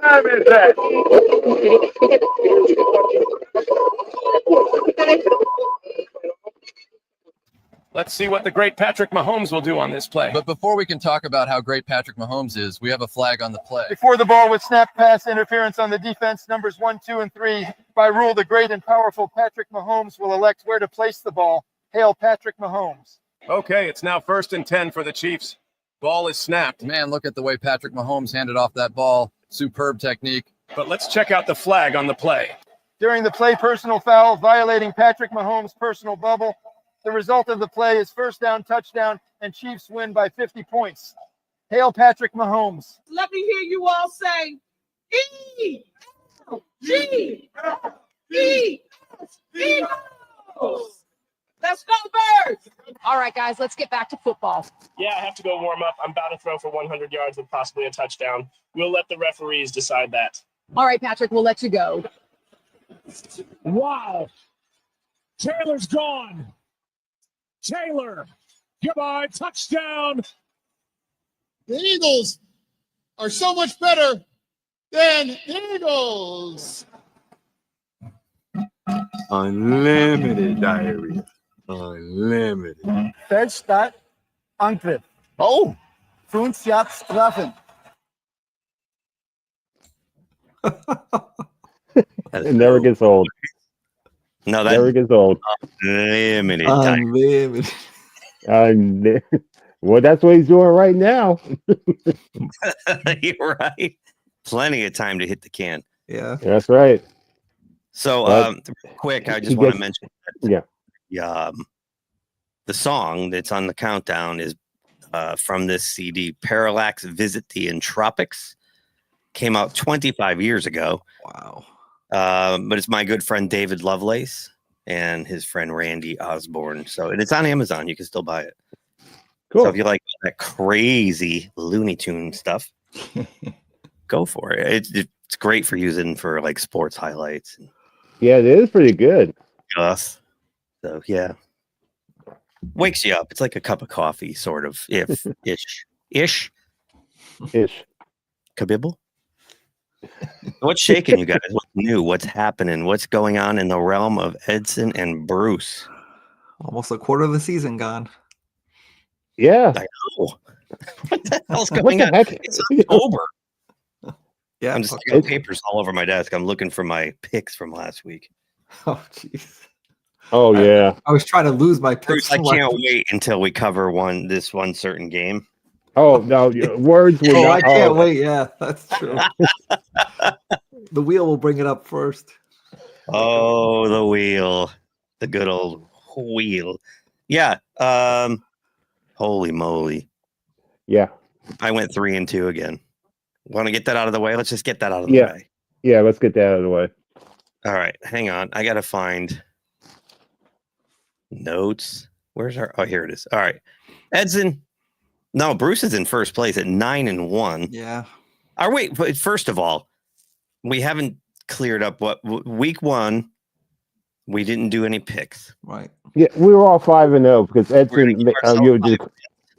Time is that? Let's see what the great Patrick Mahomes will do on this play. But before we can talk about how great Patrick Mahomes is, we have a flag on the play. Before the ball with snap pass interference on the defense, numbers 1, 2, and 3. By rule, the great and powerful Patrick Mahomes will elect where to place the ball. Hail Patrick Mahomes. Okay, it's now 1st and 10 for the Chiefs. Ball is snapped. Man, look at the way Patrick Mahomes handed off that ball. Superb technique. But let's check out the flag on the play. During the play, personal foul, violating Patrick Mahomes' personal bubble. The result of the play is first down, touchdown, and Chiefs win by 50 points. Hail Patrick Mahomes. Let me hear you all say, Eagles! Let's go, Birds! All right, guys, let's get back to football. Yeah, I have to go warm up. I'm about to throw for 100 yards and possibly a touchdown. We'll let the referees decide that. All right, Patrick, we'll let you go. Wow. Taylor's gone. Taylor. Goodbye. Touchdown. The Eagles are so much better than Eagles. Unlimited diarrhea. Unlimited. Feldstadt, Angriff. Oh. 5 Yards Strafen. It never gets old. No, that never gets old. Unlimited. Unlimited. Well, that's what he's doing right now. You're right. Plenty of time to hit the can. Yeah, that's right. So, quick, I just want to mention that, the song that's on the countdown is from this CD, Parallax Visit the Entropics. Came out 25 years ago. Wow. But it's my good friend David Lovelace and his friend Randy Osborne. So, and it's on Amazon. You can still buy it. Cool. So if you like that crazy Looney Tune stuff, go for it. It's great for using for like sports highlights. Yeah, it is pretty good. So yeah, wakes you up. It's like a cup of coffee, sort of. Ish. Kabibble. What's shaking, you guys? What's new? What's happening? What's going on in the realm of Edson and Bruce? Almost a quarter of the season gone. Yeah. I know. What the hell's going on? It's October. Yeah. I got papers all over my desk. I'm looking for my picks from last week. Oh, jeez. Oh, yeah. I was trying to lose my picks. Bruce, I can't wait until we cover this one certain game. Oh, no. Words will not. I can't wait. Yeah, that's true. The wheel will bring it up first. Oh, the wheel. The good old wheel. Yeah. Holy moly. Yeah. I went 3-2 again. Want to get that out of the way? Let's just get that out of the way. Yeah, let's get that out of the way. All right. Hang on. I got to find notes. Where's our... Oh, here it is. All right. Edson. No, Bruce is in first place at 9-1. Yeah. Wait, first of all, we haven't cleared up what week 1. We didn't do any picks. Right. Yeah, we were all 5-0 because Edson,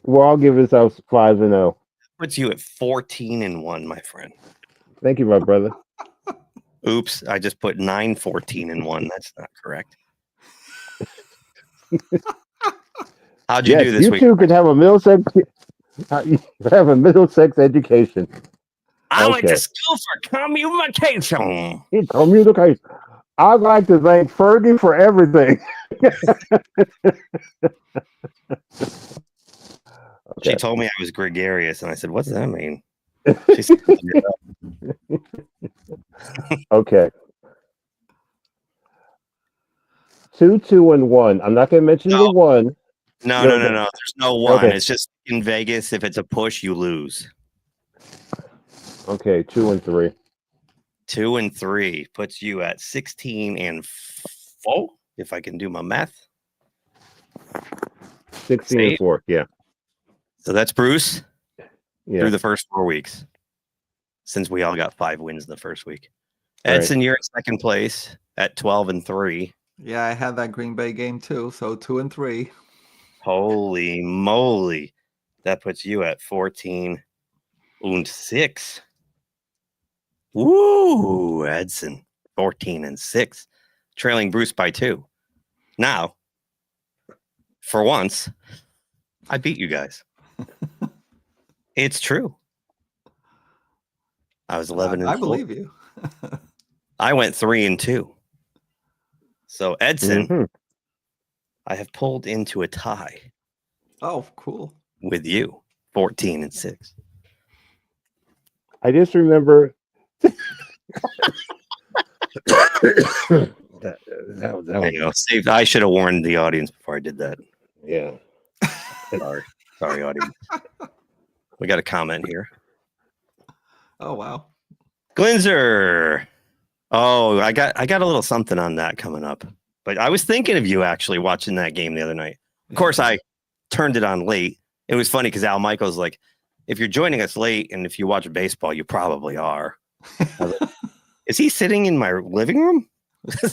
we're all giving ourselves 5-0. Puts you at 14-1, my friend. Thank you, my brother. Oops, I just put 9-14-1. That's not correct. How'd you do this week? You two could have a Middlesex education. I went to school for communication. Communication. I'd like to thank Fergie for everything. She told me I was gregarious, and I said, "What's that mean?" Okay. 2-2-1. I'm not going to mention the one. No. There's no one. Okay. It's just in Vegas. If it's a push, you lose. Okay, 2-3. 2-3 puts you at 16-4. If I can do my math. 16-4. Yeah. So that's Bruce through the first 4 weeks. Since we all got 5 wins in the first week. Edson, you're in second place at 12-3. Yeah, I had that Green Bay game too. So 2-3. Holy moly. That puts you at 14-6. Woo, Edson. 14-6. Trailing Bruce by 2. Now, for once, I beat you guys. It's true. I was 11 and I 4. believe you. I went 3-2. So Edson, I have pulled into a tie. Oh, cool. With you, 14-6. I just remember that I know. Steve, I should have warned the audience before I did that. Yeah. Sorry, audience. We got a comment here. Oh wow. Glinzer. Oh, I got a little something on that coming up. But I was thinking of you actually watching that game the other night. Of course, I turned it on late. It was funny because Al Michaels like, if you're joining us late and if you watch baseball, you probably are. Is he sitting in my living room? Because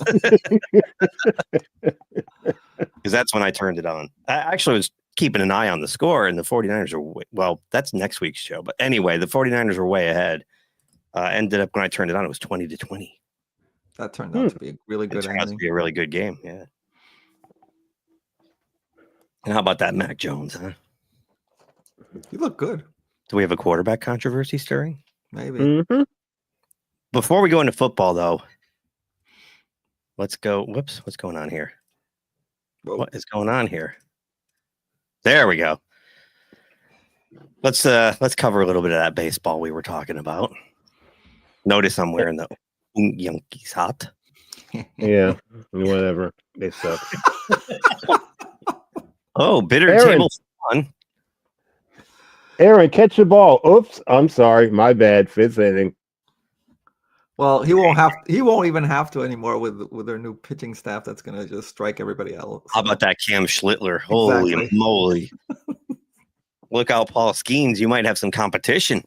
that's when I turned it on. I actually was keeping an eye on the score, and the 49ers are well, that's next week's show. But anyway, the 49ers were way ahead. Ended up when I turned it on, it was 20-20. That turned out to be a really good Turned out to ending. be a really good game, yeah. And how about that Mac Jones, huh? You look good. Do we have a quarterback controversy stirring? Maybe. Before we go into football, though, let's go. Whoops, what's going on here? Whoa. What is going on here? There we go. Let's cover a little bit of that baseball we were talking about. Notice I'm wearing the Yankees hat. Yeah, whatever. They suck. Oh, bitter Aaron. table fun. Aaron, catch the ball. Oops, I'm sorry. My bad. Fifth inning. Well, he won't even have to anymore with their new pitching staff that's gonna just strike everybody else. How about that Cam Schlittler? Holy Exactly. moly. Look out, Paul Skeens. You might have some competition.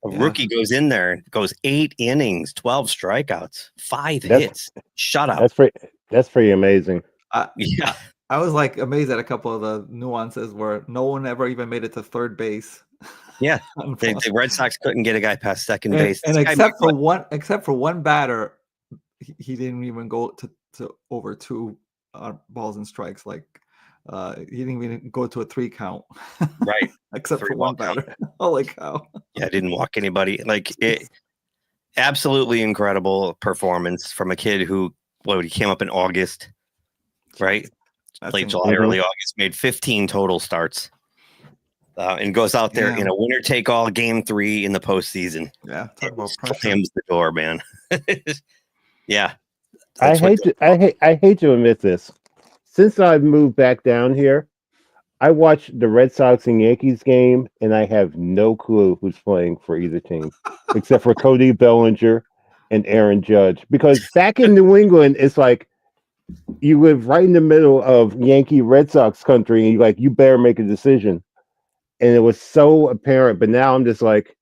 A rookie goes in there, goes 8 innings, 12 strikeouts, 5 hits, shutout. That's pretty amazing. Yeah. I was like amazed at a couple of the nuances where no one ever even made it to third base. Yeah, the Red Sox couldn't get a guy past second base. And except for one batter, he didn't even go to over 2 balls and strikes. Like he didn't even go to a 3 count. Right. Except for one batter. Holy cow. Yeah, didn't walk anybody. Like it, absolutely incredible performance from a kid who he came up in August, right? Late July, early August, made 15 total starts. And goes out there in a winner-take-all game 3 in the postseason. Yeah, talk about slams the door, man. Yeah, I hate to admit this. Since I've moved back down here, I watched the Red Sox and Yankees game, and I have no clue who's playing for either team, except for Cody Bellinger and Aaron Judge. Because back in New England, it's like you live right in the middle of Yankee Red Sox country, and you better make a decision. And it was so apparent, but now I'm just like,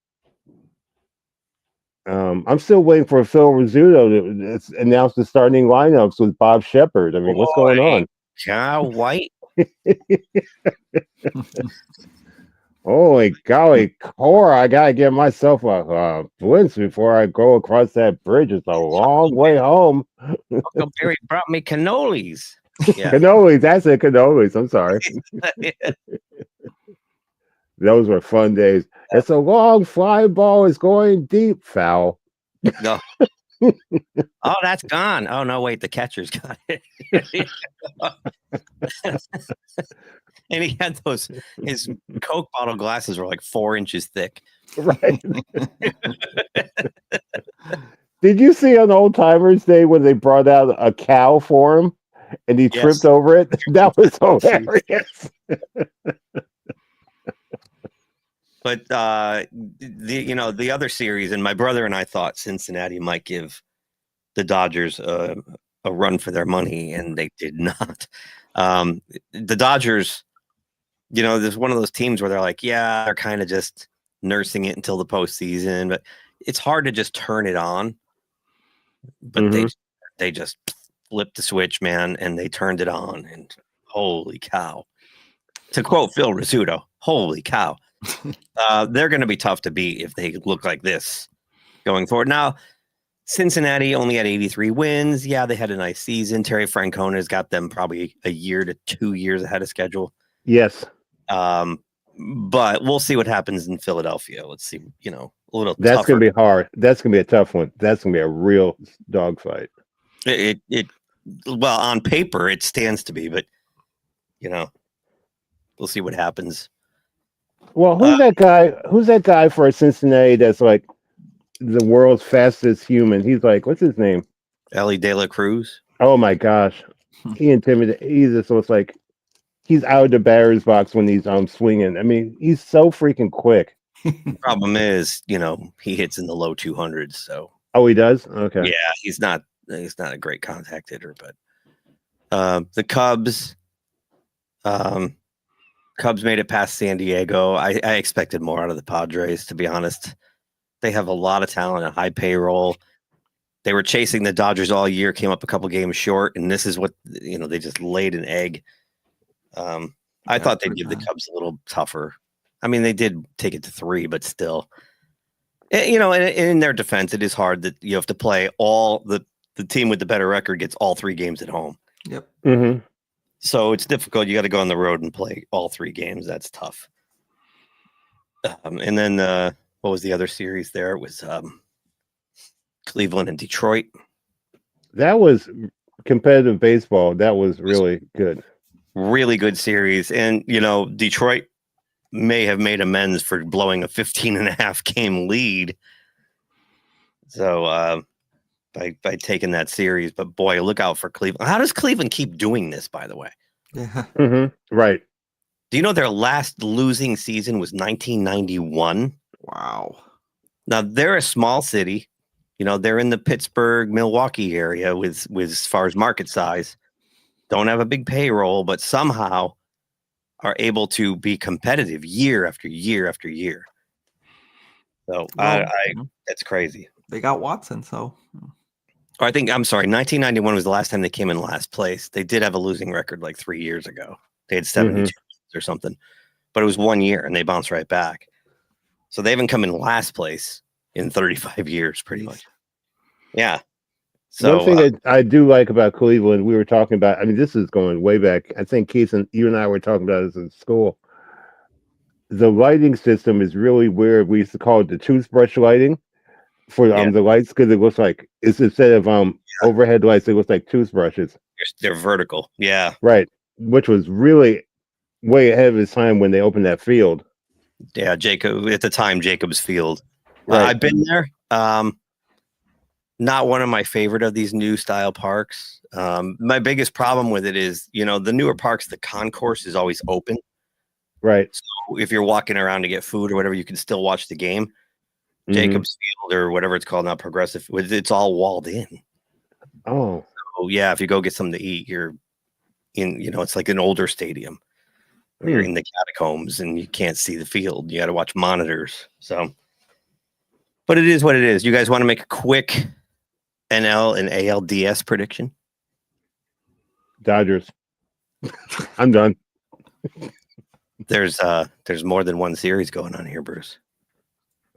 I'm still waiting for Phil Rizzuto to announce the starting lineups with Bob Shepard. I mean, what's going on? Cow White. Holy golly, Cora, I gotta get myself a blintz before I go across that bridge. It's a long way home. Uncle Barry brought me cannolis. Yeah. Cannolis, that's it, cannolis. I'm sorry. Those were fun days. It's a long fly ball. It's going deep. Foul. No. Oh, that's gone. Oh, no, wait. The catcher's got it. And he had his Coke bottle glasses were like 4 inches thick. Right. Did you see on Old Timers Day when they brought out a cow for him and he tripped over it? That was hilarious. But the other series, and my brother and I thought Cincinnati might give the Dodgers a run for their money, and they did not. The Dodgers, there's one of those teams where they're like, they're kind of just nursing it until the postseason, but it's hard to just turn it on. But they just flipped the switch, man, and they turned it on, and holy cow! To quote Phil Rizzuto, holy cow! They're going to be tough to beat if they look like this going forward. Now, Cincinnati only had 83 wins. Yeah, they had a nice season. Terry Francona's got them probably a year to 2 years ahead of schedule. Yes. But we'll see what happens in Philadelphia. Let's see, a little That's tougher. going to be hard. That's going to be a tough one. That's going to be a real dogfight. Well, on paper, it stands to be, but, we'll see what happens. Well, who's that guy? Who's that guy for Cincinnati that's like the world's fastest human? He's like, what's his name? Ellie De La Cruz. Oh my gosh, he intimidates. So it's like he's out of the batter's box when he's swinging. I mean, he's so freaking quick. Problem is, he hits in the low 200s. So. Oh, he does. Okay. Yeah, he's not a great contact hitter, but the Cubs. Cubs made it past San Diego. I expected more out of the Padres, to be honest. They have a lot of talent, a high payroll. They were chasing the Dodgers all year, came up a couple games short, and this is what they just laid an egg. I thought they'd give the Cubs a little tougher. I mean, they did take it to 3, but still, in their defense, it is hard that you have to play all the team with the better record gets all 3 games at home. Yep. Mm-hmm. So it's difficult. You got to go on the road and play all 3 games. That's tough. And then what was the other series there? It was Cleveland and Detroit. That was competitive baseball. That was really good. Really good series. And, Detroit may have made amends for blowing a 15.5 game lead. So by taking that series, but boy, look out for Cleveland. How does Cleveland keep doing this, by the way? Yeah. Mm-hmm. Right. Do you know their last losing season was 1991? Wow. Now they're a small city. They're in the Pittsburgh, Milwaukee area with as far as market size. Don't have a big payroll, but somehow are able to be competitive year after year after year. So that's crazy. They got Watson, so. Or I'm sorry, 1991 was the last time they came in last place. They did have a losing record like 3 years ago. They had 72 or something, but it was 1 year and they bounced right back. So they haven't come in last place in 35 years, pretty much. Yeah. So one thing that I do like about Cleveland, we were talking about, I mean, this is going way back. I think Keith and you and I were talking about this in school. The lighting system is really weird. We used to call it the toothbrush lighting for the lights, because it looks like it's instead of overhead lights, it looks like toothbrushes. They're vertical. Yeah. Right. Which was really way ahead of its time when they opened that field. Yeah, at the time, Jacobs Field. Right. I've been there. Not one of my favorite of these new style parks. My biggest problem with it is, the newer parks, the concourse is always open. Right. So if you're walking around to get food or whatever, you can still watch the game. Jacobs Field or whatever it's called now, Progressive, it's all walled in. Oh. So yeah, if you go get something to eat, you're in, it's like an older stadium. You're in the catacombs and you can't see the field. You got to watch monitors. So, but it is what it is. You guys want to make a quick NL and ALDS prediction? Dodgers. I'm done. There's more than one series going on here, Bruce.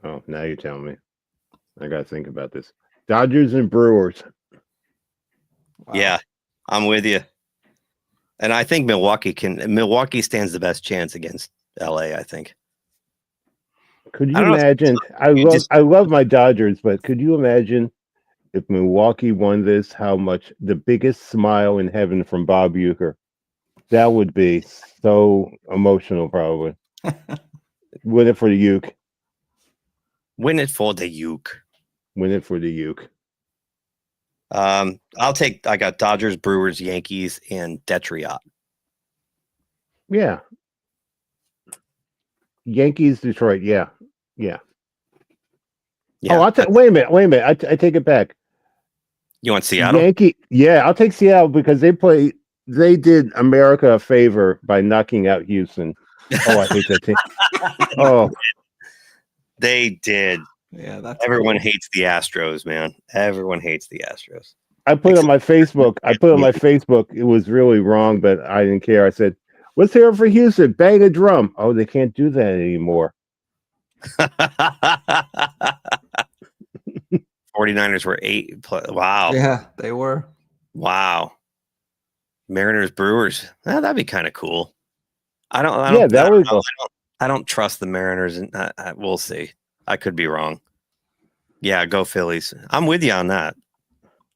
Oh, now you're telling me. I got to think about this. Dodgers and Brewers. Wow. Yeah, I'm with you. And I think Milwaukee stands the best chance against LA, I think. Could you imagine? I love my Dodgers, but could you imagine if Milwaukee won this, how much the biggest smile in heaven from Bob Uecker? That would be so emotional, probably. Win it for the Uke. Win it for the Uke. Win it for the Uke. I got Dodgers, Brewers, Yankees, and Detroit. Yeah. Yankees, Detroit. Yeah. Yeah. Yeah. Oh, wait a minute. I take it back. You want Seattle? Yeah, I'll take Seattle because they did America a favor by knocking out Houston. Oh, I hate that team. Oh. They did. Yeah, everyone hates the Astros, man. Everyone hates the Astros. I put on my Facebook. It was really wrong, but I didn't care. I said, "Let's hear it for Houston. Bang a drum." Oh, they can't do that anymore. 49ers were 8. Wow. Yeah, they were. Wow. Mariners Brewers. That'd be kind of cool. I don't trust the Mariners, and we'll see. I could be wrong. Yeah, go Phillies. I'm with you on that.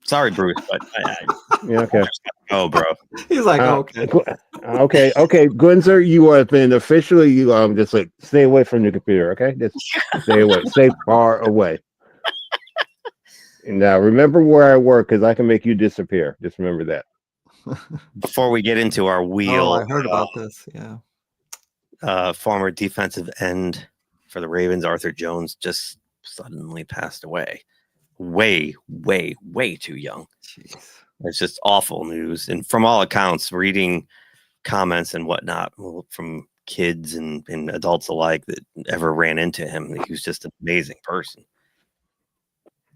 Sorry, Bruce, but yeah, okay. Oh, bro. He's like, okay. Okay, Gunzer, you have been officially just like stay away from the computer, okay? Just stay away, stay far away. Now remember where I work because I can make you disappear. Just remember that. Before we get into our wheel, I heard about this. Yeah. Former defensive end for the Ravens, Arthur Jones, just suddenly passed away. Way too young. Jeez. It's just awful news. And from all accounts, reading comments and whatnot from kids and adults alike that ever ran into him, he was just an amazing person.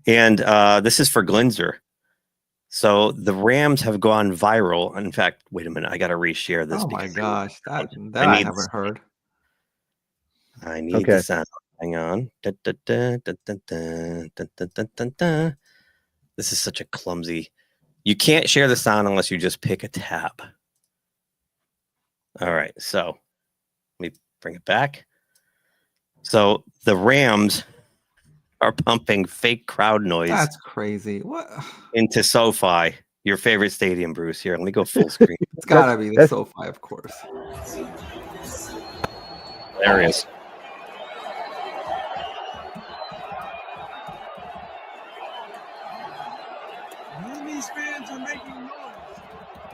And this is for Glinzer. So the Rams have gone viral. In fact, wait a minute. I got to reshare this. Oh my gosh. That I haven't heard. I need the sound. Hang on. This is such a clumsy. You can't share the sound unless you just pick a tab. All right. So let me bring it back. So the Rams are pumping fake crowd noise. That's crazy. What? Into SoFi, your favorite stadium, Bruce. Here, let me go full screen. It's got to be the SoFi, of course. Hilarious. When these fans are making noise,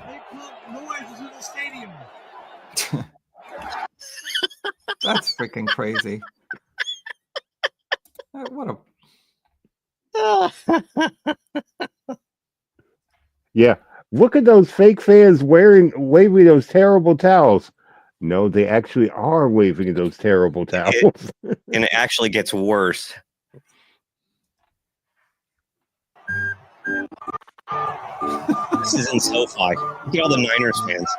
they pump noise into the stadium. That's freaking crazy. What a Yeah, look at those fake fans waving those terrible towels. No, they actually are waving those terrible towels. And it actually gets worse. This is in SoFi. Look at all the Niners fans.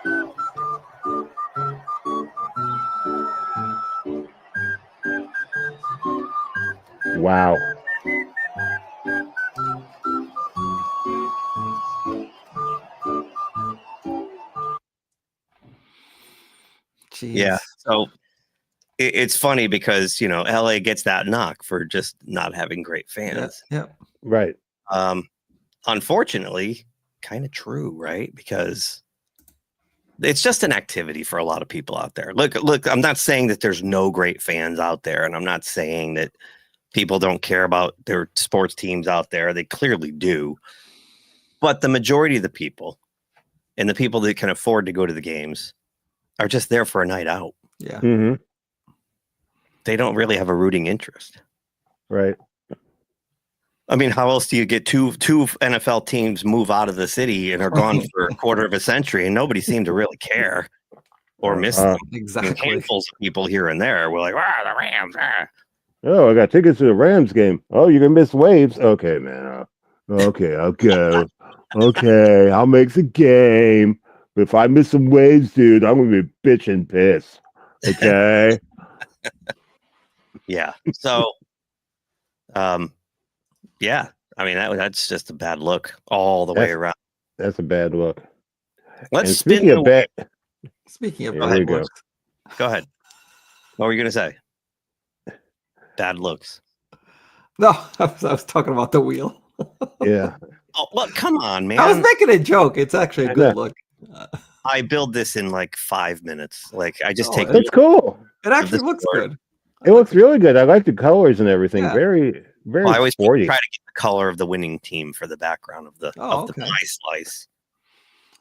Wow. Jeez. Yeah. So it's funny because, LA gets that knock for just not having great fans. Yeah. Right. Unfortunately, kind of true, right? Because it's just an activity for a lot of people out there. Look, I'm not saying that there's no great fans out there, and I'm not saying that people don't care about their sports teams out there. They clearly do. But the majority of the people and the people that can afford to go to the games are just there for a night out. Yeah. Mm-hmm. They don't really have a rooting interest. Right. I mean, how else do you get two NFL teams move out of the city and are gone for a quarter of a century and nobody seemed to really care or miss them? Exactly. Handfuls of people here and there were like, the Rams. Oh, I got tickets to the Rams game. Oh, you're going to miss waves? Okay, man. Okay, I'll go. Okay, I'll make the game. But if I miss some waves, dude, I'm going to be bitching piss. Okay? Yeah. So, yeah. I mean, that's just a bad look all the way around. That's a bad look. Let's and spin the wheel. Speaking of bad looks. Go ahead. What were you going to say? Bad looks. No, I was talking about the wheel. Yeah. Oh, look, come on, man. I was making a joke. It's actually a good look. I build this in like 5 minutes. Like I just take. It's cool. It actually looks good. It looks really good. I like the colors and everything. Yeah. Very, very I always sporty. try to get the color of the winning team for the background of the okay. pie slice.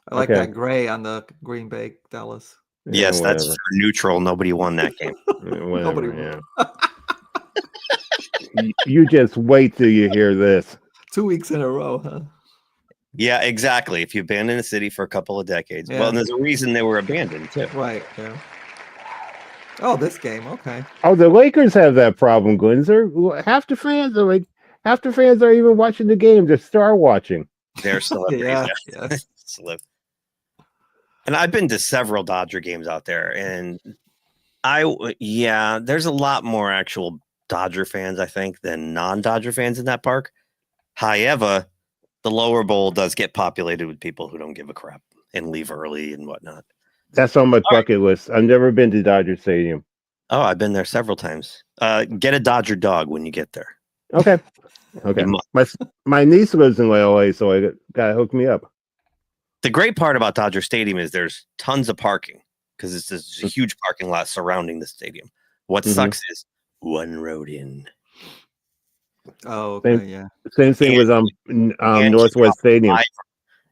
I like that gray on the Green Bay Dallas. Yes, that's for neutral. Nobody won that game. Nobody won. You just wait till you hear this. 2 weeks in a row, huh? Yeah, exactly. If you've been in a city for a couple of decades. Yeah. Well, and there's a reason they were abandoned too. Right. Yeah. Oh, this game. Okay. Oh, the Lakers have that problem, Glinzer. Half the fans are even watching the game. They're star watching. They're celebrities. Yeah. And I've been to several Dodger games out there, and there's a lot more actual Dodger fans, I think, than non-Dodger fans in that park. However, the lower bowl does get populated with people who don't give a crap and leave early and whatnot. That's on my bucket list. I've never been to Dodger Stadium. Oh, I've been there several times. Get a Dodger dog when you get there. Okay. Okay. My niece lives in LA, so I gotta hook me up. The great part about Dodger Stadium is there's tons of parking because it's this huge parking lot surrounding the stadium. What sucks is one road in. Oh, okay, yeah. Same thing with Northwest Stadium.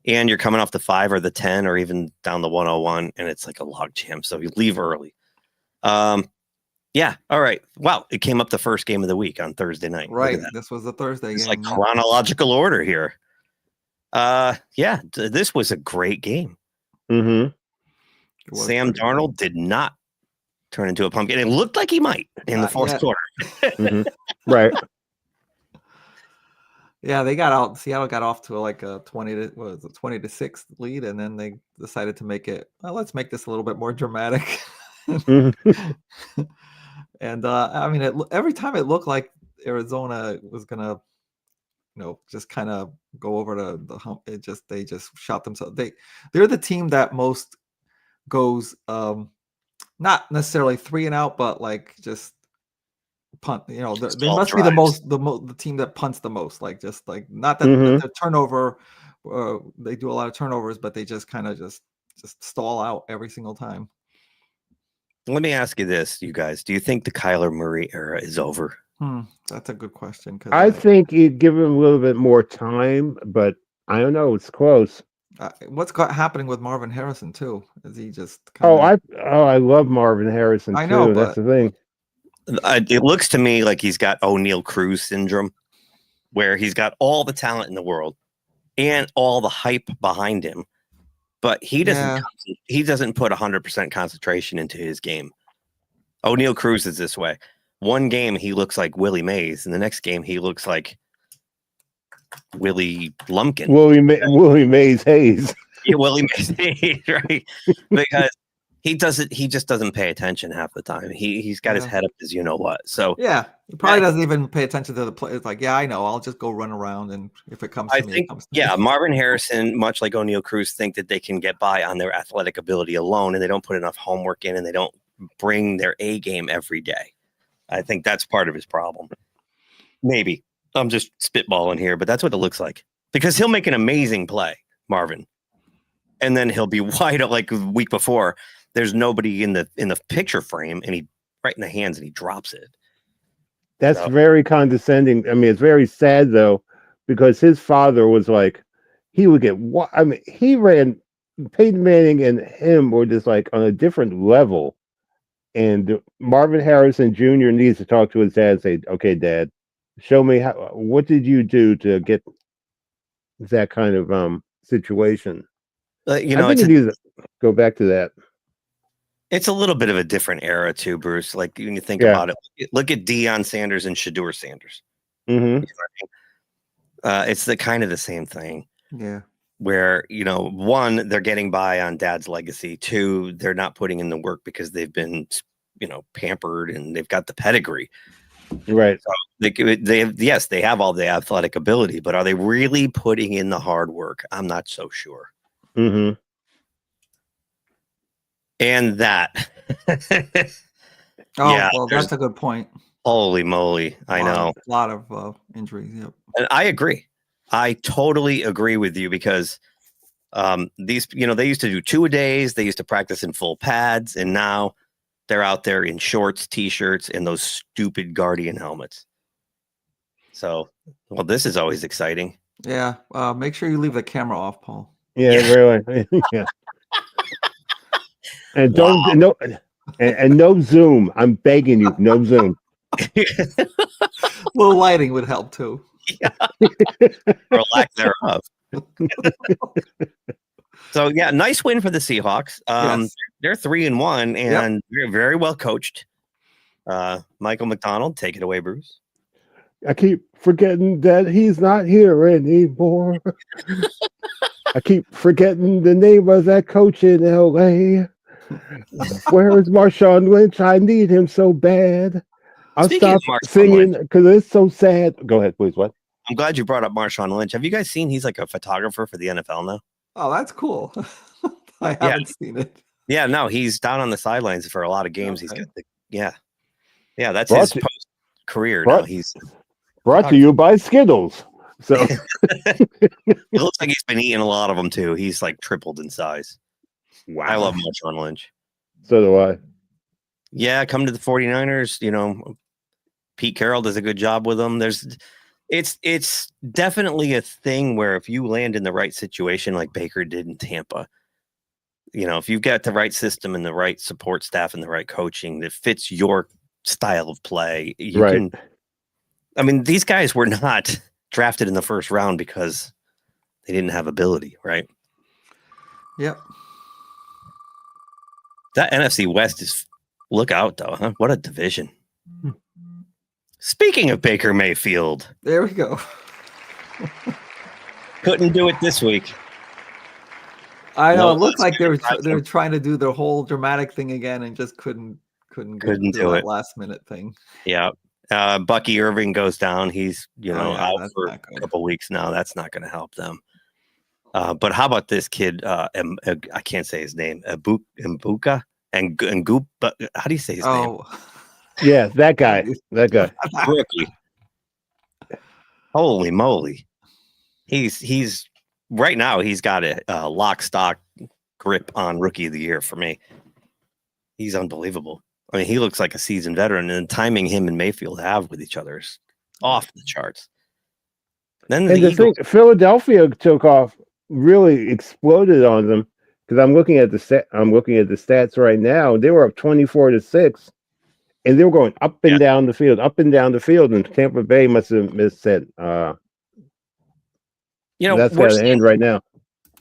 And you're coming off the 5 or the 10 or even down the 101, and it's like a log jam. So you leave early. Yeah. All right. Wow. It came up the first game of the week on Thursday night. Right. This was the Thursday it's game. Like chronological order here. Yeah. This was a great game. Sam Darnold did not turn into a pumpkin. It looked like he might in the fourth quarter. Right. Yeah, they got out. Seattle got off to like a 20-6 lead, and then they decided to make it. Well, let's make this a little bit more dramatic. And I mean, every time it looked like Arizona was gonna, just kind of go over the hump. They just shot themselves. They're the team that most goes, not necessarily 3 and out, but like just punt. They must be the team that punts the most. Like just like not that the turnover. They do a lot of turnovers, but they just kind of just stall out every single time. Let me ask you this, you guys. Do you think the Kyler Murray era is over? That's a good question. I think you'd give him a little bit more time, but I don't know. It's close. What's happening with Marvin Harrison too? Is he just? I love Marvin Harrison. I know, that's the thing. It looks to me like he's got O'Neal Cruz syndrome, where he's got all the talent in the world and all the hype behind him, but he doesn't. He doesn't put 100% concentration into his game. O'Neal Cruz is this way. One game he looks like Willie Mays, and the next game he looks like Willie Lumpkin. Willie Mays Hayes. Yeah, Willie Mays Hayes, right? Because he just doesn't pay attention half the time. He's got his head up as you know what. So yeah, he probably doesn't even pay attention to the play. It's like, yeah, I know. I'll just go run around, and if it comes to me, it comes to me. Marvin Harrison, much like O'Neal Cruz, think that they can get by on their athletic ability alone, and they don't put enough homework in, and they don't bring their A game every day. I think that's part of his problem. Maybe. I'm just spitballing here, but that's what it looks like. Because he'll make an amazing play, Marvin. And then he'll be wide up like the week before. There's nobody in the picture frame, and he right in the hands, and he drops it. That's very condescending. I mean, it's very sad though, because his father was like, he would get he ran. Peyton Manning and him were just like on a different level. And Marvin Harrison Jr. needs to talk to his dad and say, okay, Dad, show me what did you do to get that kind of situation? I think he needs to go back to that. It's a little bit of a different era too, Bruce. Like when you think about it, look at Deion Sanders and Shedeur Sanders. You know what I mean? It's kind of the same thing. Yeah. Where, one, they're getting by on dad's legacy. 2, they're not putting in the work because they've been, pampered and they've got the pedigree. Right. So they have all the athletic ability, but are they really putting in the hard work? I'm not so sure. And that. Well, that's a good point. Holy moly. I know. A lot of injuries. Yep. And I agree. I totally agree with you because these, they used to do 2-a-days. They used to practice in full pads, and now they're out there in shorts, t-shirts, and those stupid Guardian helmets. So, well, this is always exciting. Yeah. Make sure you leave the camera off, Paul. Yeah. Really. Yeah. And and no Zoom. I'm begging you, no Zoom. A little lighting would help too. Yeah. Or lack thereof. So yeah, nice win for the Seahawks. They're 3-1 and they're very well coached. Michael McDonald, take it away, Bruce. I keep forgetting that he's not here anymore. I keep forgetting the name of that coach in LA. Where is Marshawn Lynch? I need him so bad. I'll stop singing because it's so sad. Go ahead, please. What? I'm glad you brought up Marshawn Lynch. Have you guys seen he's like a photographer for the NFL now? Oh, that's cool. I Yeah. haven't seen it. Yeah, no, he's down on the sidelines for a lot of games. He's Okay. got yeah, that's Brought his to- post career brought- now. He's Brought to you by Skittles. So it looks like he's been eating a lot of them too. He's like tripled in size. wow. I love Marshawn Lynch. So do I. Yeah, come to the 49ers, you know, Pete Carroll does a good job with them. It's definitely a thing where if you land in the right situation like Baker did in Tampa, you know, if you've got the right system and the right support staff and the right coaching that fits your style of play, you Right. can. I mean, these guys were not drafted in the first round because they didn't have ability, right? Yep. That NFC West is look out though, huh? What a division. Speaking of Baker Mayfield, There we go. couldn't do it this week. I know No, it looked that's like they were good. they were trying to do the whole dramatic thing again and just couldn't Couldn't do do that it. last minute thing. Yeah. Bucky Irving goes down. He's, you know, yeah, out that's for not a good. couple weeks now. That's not going to help them. But how about this kid? I can't say his name. Mbuka and Goop. But how do you say his name? Oh, Yeah, that guy. That guy. Rookie. Holy moly! He's right now. He's got a lock stock grip on Rookie of the Year for me. He's unbelievable. I mean, he looks like a seasoned veteran, and the timing him and Mayfield have with each other is off the charts. Then And the thing, Philadelphia took off, really exploded on them because I'm looking at the stats right now. They were up 24-6, and they were going up and down the field, and Tampa Bay must have missed it. you know, That's got to end right now.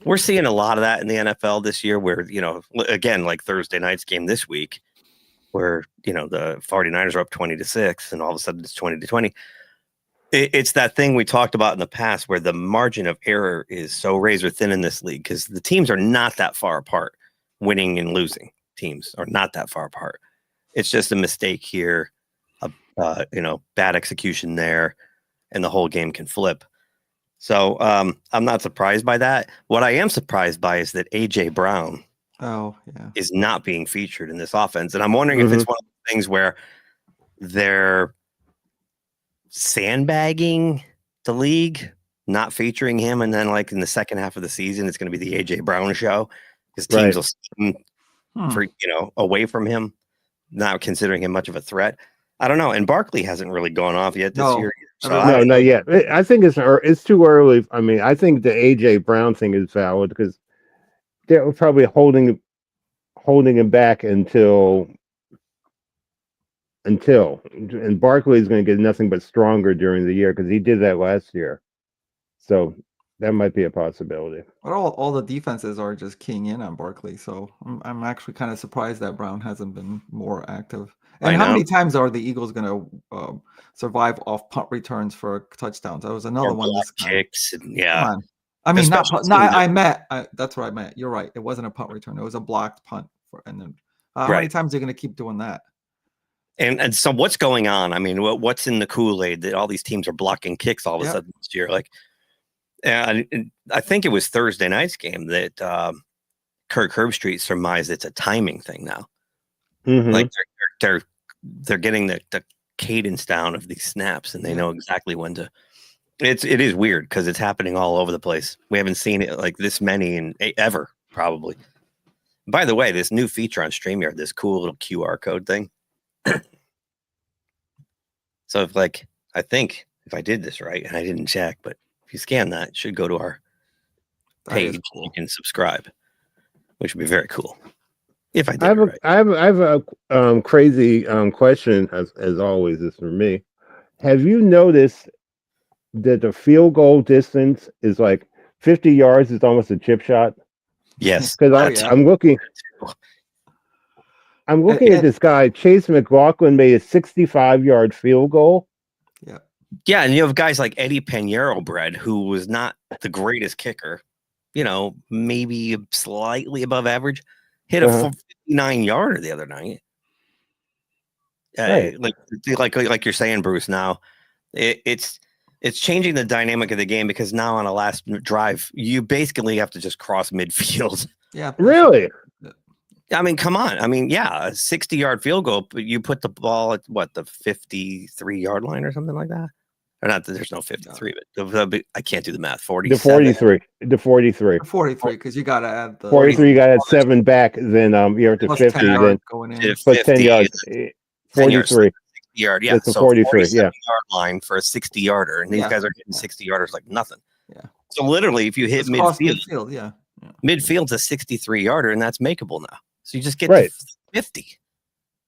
We're seeing a lot of that in the NFL this year where, you know, again, like Thursday night's game this week, where, you know, the 49ers are up 20-6 and all of a sudden it's 20-20. It's that thing we talked about in the past where the margin of error is so razor thin in this league because the teams are not that far apart. Winning and losing teams are not that far apart. It's just a mistake here, you know, bad execution there, and the whole game can flip. So I'm not surprised by that. What I am surprised by is that A.J. Brown is not being featured in this offense. And I'm wondering if it's one of the things where they're sandbagging the league, not featuring him. And then like in the second half of the season, it's going to be the A.J. Brown show because teams will scheme for, you know, away from him, not considering him much of a threat. I don't know. And Barkley hasn't really gone off yet this year. So No, not yet. I think it's too early. I mean, I think the A.J. Brown thing is valid because they're probably holding him back until and Barkley is going to get nothing but stronger during the year because he did that last year. So that might be a possibility. But all the defenses are just keying in on Barkley, so I'm actually kind of surprised that Brown hasn't been more active. And how many times are the Eagles going to survive off punt returns for touchdowns? That was another one. This kicks, Come yeah. on. I mean, that's right, Matt. You're right. It wasn't a punt return. It was a blocked punt. And then how many times are you going to keep doing that? And so what's going on? I mean, what's in the Kool-Aid that all these teams are blocking kicks all of a sudden this year? Like, and I think it was Thursday night's game that Kirk Herbstreit surmised it's a timing thing now. Like they're getting the cadence down of these snaps, and they know exactly when to. It is weird because it's happening all over the place. We haven't seen it like this many in ever, probably. By the way, this new feature on StreamYard, this cool little QR code thing. So I think if I did this right, and I didn't check, but if you scan that, it should go to our page. Cool. You can subscribe, which would be very cool. If I did I have a crazy question as always is for me. Have you noticed that the field goal distance is like 50 yards is almost a chip shot? Yes. Because I'm looking at this guy, Chase McLaughlin made a 65-yard field goal. Yeah, and you have guys like Eddie Pinheiro, who was not the greatest kicker, you know, maybe slightly above average, hit a 59-yarder the other night. Like you're saying, Bruce. Now, it's It's changing the dynamic of the game because now on a last drive, you basically have to just cross midfield. Yeah. Really? I mean, come on. I mean, yeah, a 60-yard field goal, but you put the ball at what, the 53-yard line or something like that? Or not that there's no 53, but I can't do the math. 40. The 43. The 43. 43, because you got to add the 43. You got to add 7 back. Then you're at the plus 50. 10 Then yards going in. plus 10 yards. 43. Yard, yeah. It's a So 43. Yeah. yard line for a 60-yarder, and these guys are getting 60-yarders like nothing. Yeah. So literally, if you hit midfield, yeah. midfield's a 63-yarder, and that's makeable now. So you just get Right. to 50.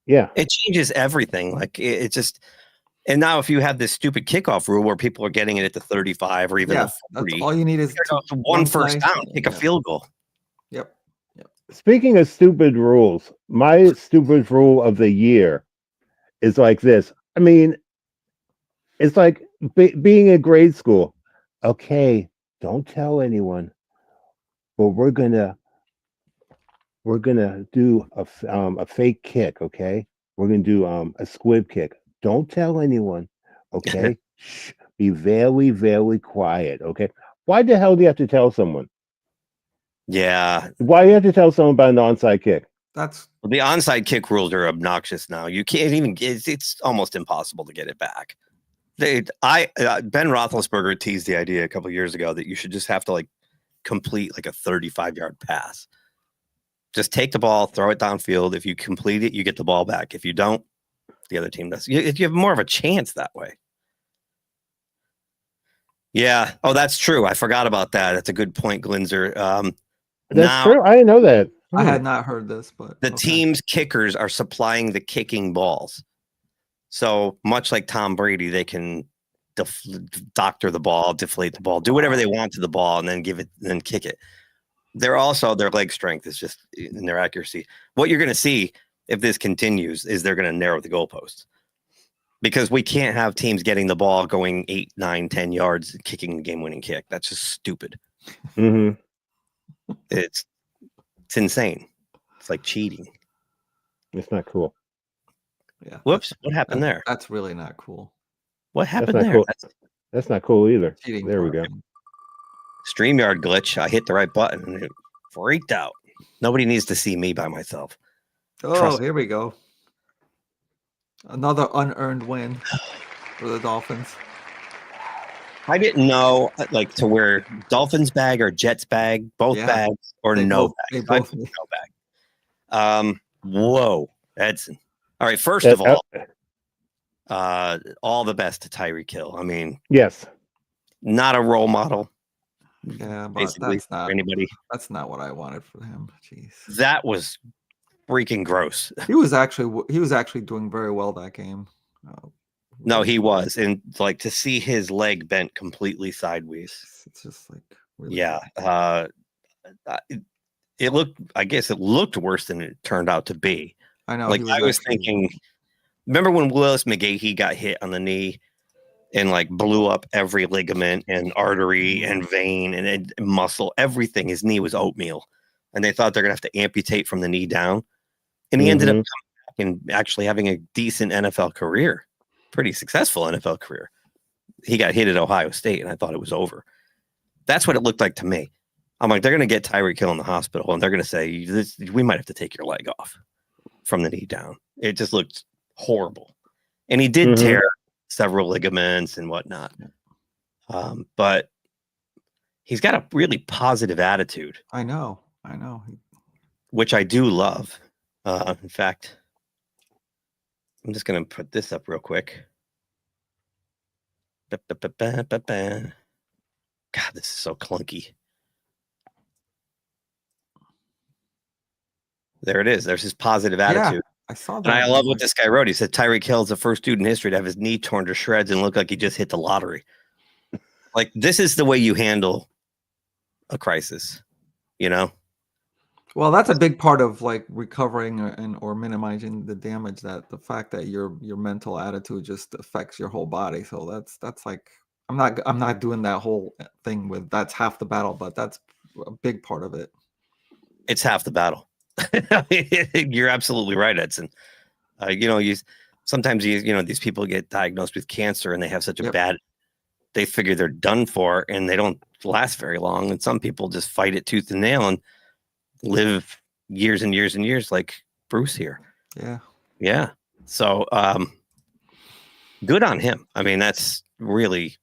Yeah. It changes everything. Like it just. And now, if you have this stupid kickoff rule where people are getting it at the 35 or even the 40, that's all you need is one first down, kick a field goal. Yep. Speaking of stupid rules, my stupid rule of the year is like this. I mean, it's like being in grade school. Okay, don't tell anyone, but we're gonna do a fake kick. Okay, we're gonna do a squib kick. Don't tell anyone. Okay, shh. Be very, very quiet. Okay. Why the hell do you have to tell someone? Yeah. Why do you have to tell someone about an onside kick? That's the onside kick rules are obnoxious now. You can't even get it's almost impossible to get it back. Ben Roethlisberger teased the idea a couple of years ago that you should just have to like complete like a 35-yard pass. Just take the ball, throw it downfield. If you complete it, you get the ball back. If you don't, the other team does. You have more of a chance that way. Yeah. Oh, that's true. I forgot about that. That's a good point, Glinzer. That's true. I didn't know that. I had not heard this, but the team's kickers are supplying the kicking balls. So much like Tom Brady, they can doctor the ball, deflate the ball, do whatever they want to the ball, and then then kick it. They're also, their leg strength is just in their accuracy. What you're going to see if this continues is they're going to narrow the goalposts, because we can't have teams getting the ball going 8, 9, 10 yards and kicking the game-winning kick. That's just stupid. Mm-hmm. It's insane. It's like cheating. It's not cool. Yeah. Whoops. What happened there? That's really not cool. What happened That's not there? cool. That's not cool either. Cheating there we go. StreamYard glitch. I hit the right button and it freaked out. Nobody needs to see me by myself. Oh, here we go. Another unearned win for the Dolphins. I didn't know like to wear Dolphins bag or Jets bag, both bags, or no bag. I put no bag. Whoa, Edson. All right, first of all the best to Tyreek Hill. I mean, yes, not a role model. Yeah, but basically that's not for anybody. That's not what I wanted for him. Jeez, that was freaking gross. He was actually doing very well that game. No, he was, and like to see his leg bent completely sideways. It's just like really it looked. I guess it looked worse than it turned out to be. I know. Like I was thinking. Remember when Willis McGahee got hit on the knee and like blew up every ligament and artery and vein and muscle, everything? His knee was oatmeal, and they thought they're gonna have to amputate from the knee down. And he ended up coming back and actually having a decent NFL career, pretty successful NFL career. He got hit at Ohio State, and I thought it was over. That's what it looked like to me. I'm like, they're gonna get Tyreek Hill in the hospital, and they're gonna say, we might have to take your leg off from the knee down. It just looked horrible, and he did tear several ligaments and whatnot, but he's got a really positive attitude. I know which I do love. In fact, I'm just gonna put this up real quick. God, this is so clunky. There it is. There's his positive attitude. I saw that. And I love what this guy wrote. He said Tyreek Hill is the first dude in history to have his knee torn to shreds and look like he just hit the lottery. Like, this is the way you handle a crisis, you know? Well, that's a big part of like recovering or minimizing the damage, that the fact that your mental attitude just affects your whole body. So that's like, I'm not doing that whole thing with that's half the battle, but that's a big part of it. It's half the battle. You're absolutely right, Edson. Sometimes these people get diagnosed with cancer and they have such a bad they figure they're done for, and they don't last very long. And some people just fight it tooth and nail and live years and years and years, like Bruce here. Yeah. So good on him. I mean, that's really,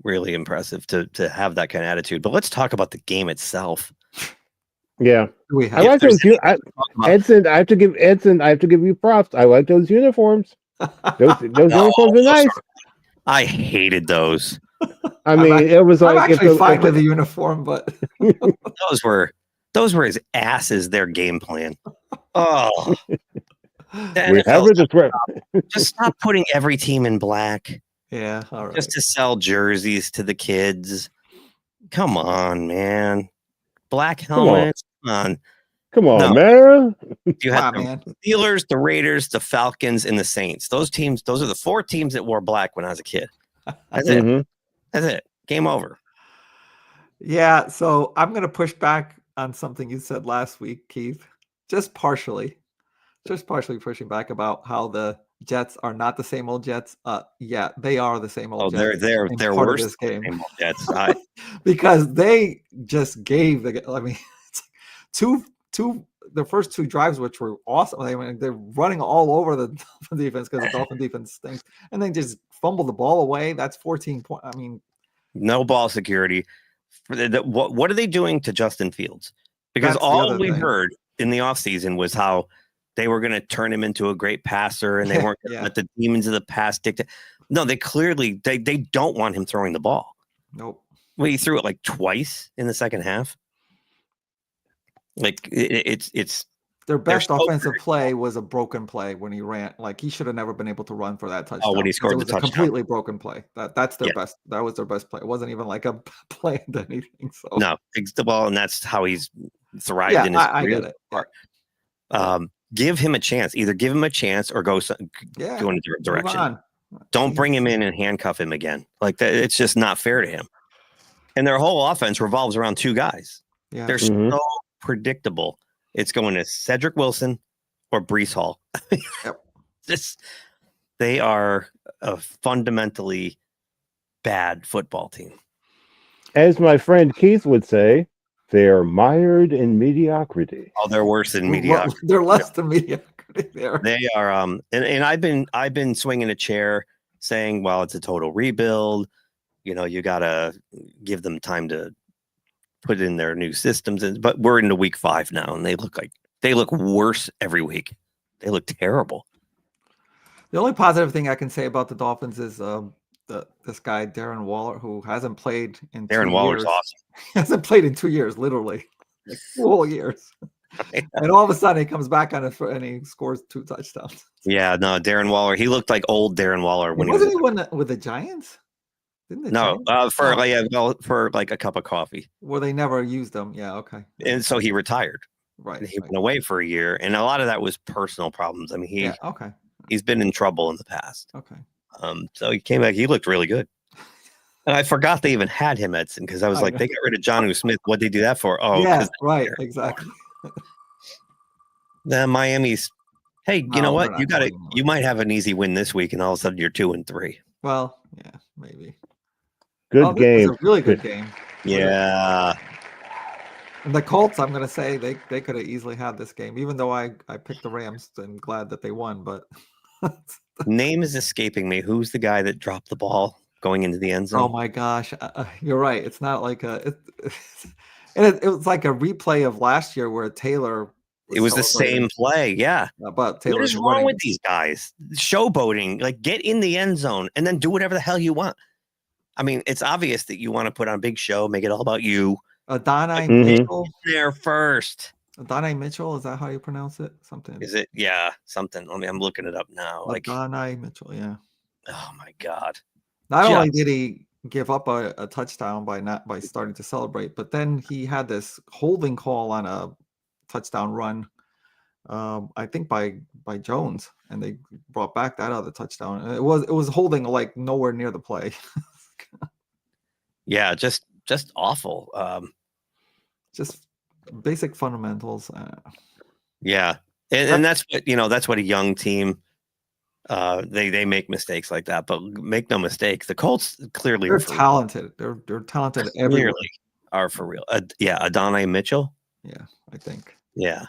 really impressive to have that kind of attitude. But let's talk about the game itself. Yeah, I like those. Edson, I have to give you props. I like those uniforms. Those uniforms are nice. I hated those. I mean, it was like I'm actually fine with the uniform, but those were his asses. Their game plan. Oh, just stop putting every team in black. Yeah, all right. Just to sell jerseys to the kids. Come on, man. Black helmets. Come on, man. You had the Steelers, the Raiders, the Falcons, and the Saints. Those are the 4 teams that wore black when I was a kid. That's it. That's it. Game over. Yeah, so I'm going to push back on something you said last week, Keith. Just partially pushing back about how the Jets are not the same old Jets. Yeah, they are the same old Jets. They're worse this game. Same old Jets. Because they just gave the first 2 drives, which were awesome. They're running all over the Dolphin defense because the Dolphin defense stinks, and they just fumble the ball away. That's 14 points. I mean, no ball security. What are they doing to Justin Fields? Because all we heard in the offseason was how they were going to turn him into a great passer, and they weren't going to let the demons of the past dictate. No, they clearly they don't want him throwing the ball. Nope. Well, he threw it like twice in the second half. Like it's their best offensive play was a broken play when he ran. Like he should have never been able to run for that touchdown. Oh, when he scored the touchdown, a completely broken play. That's their best. That was their best play. It wasn't even like a play into anything. So no, well, and that's how he's thrived in his career. I get it. Give him a chance. Either give him a chance or go in a different direction. Don't bring him in and handcuff him again. Like that, it's just not fair to him. And their whole offense revolves around 2 guys. Yeah. They're so predictable. It's going to Cedric Wilson or Breece Hall. They are a fundamentally bad football team. As my friend Keith would say, they are mired in mediocrity. Oh, they're worse than mediocrity. They're less than mediocrity. They are. And I've been swinging a chair saying, well, it's a total rebuild. You know, you gotta give them time to put in their new systems. But we're into week 5 now, and they look worse every week. They look terrible. The only positive thing I can say about the Dolphins is this guy Darren Waller, who hasn't played in 2 years. Darren Waller's awesome. He hasn't played in 2 years, literally, like 2 whole years. And all of a sudden, he comes back on it and he scores 2 touchdowns. Yeah, no, Darren Waller. He looked like old Darren Waller when wasn't he with the Giants? For like a cup of coffee. Well, they never used them. Yeah, okay. And so he retired. Right. He went away for a year, and a lot of that was personal problems. I mean, he's been in trouble in the past. Okay. So he came back. He looked really good. And I forgot they even had him, Edson, because I was like, they got rid of Jonnu Smith. What'd they do that for? Oh, yeah, right, exactly. Then Miami's. Hey, you know what? You might have an easy win this week, and all of a sudden you're 2-3. Well, yeah, maybe. Good game. This was a really good game. Yeah. And the Colts, I'm going to say they could have easily had this game, even though I picked the Rams. I'm glad that they won, but name is escaping me. Who's the guy that dropped the ball going into the end zone? Oh my gosh, you're right. It's not like it was like a replay of last year where Taylor. It was the same play, yeah. But Taylor, what is wrong with these guys? Showboating, like get in the end zone and then do whatever the hell you want. I mean, it's obvious that you want to put on a big show, make it all about you. Adonai Mitchell there first. Adonai Mitchell, is that how you pronounce it? Something. Is it? Yeah, something. I mean, I'm looking it up now. Adonai Mitchell, yeah. Oh my God. Not only did he give up a touchdown by starting to celebrate, but then he had this holding call on a touchdown run. I think by Jones, and they brought back that other touchdown. It was holding like nowhere near the play. Yeah, just awful. Just basic fundamentals. Yeah, and that's what that's what a young team They make mistakes like that, but make no mistake, the Colts clearly They're are for talented. They're talented everywhere. clearly are for real. Yeah, Adonai Mitchell. Yeah, I think. Yeah,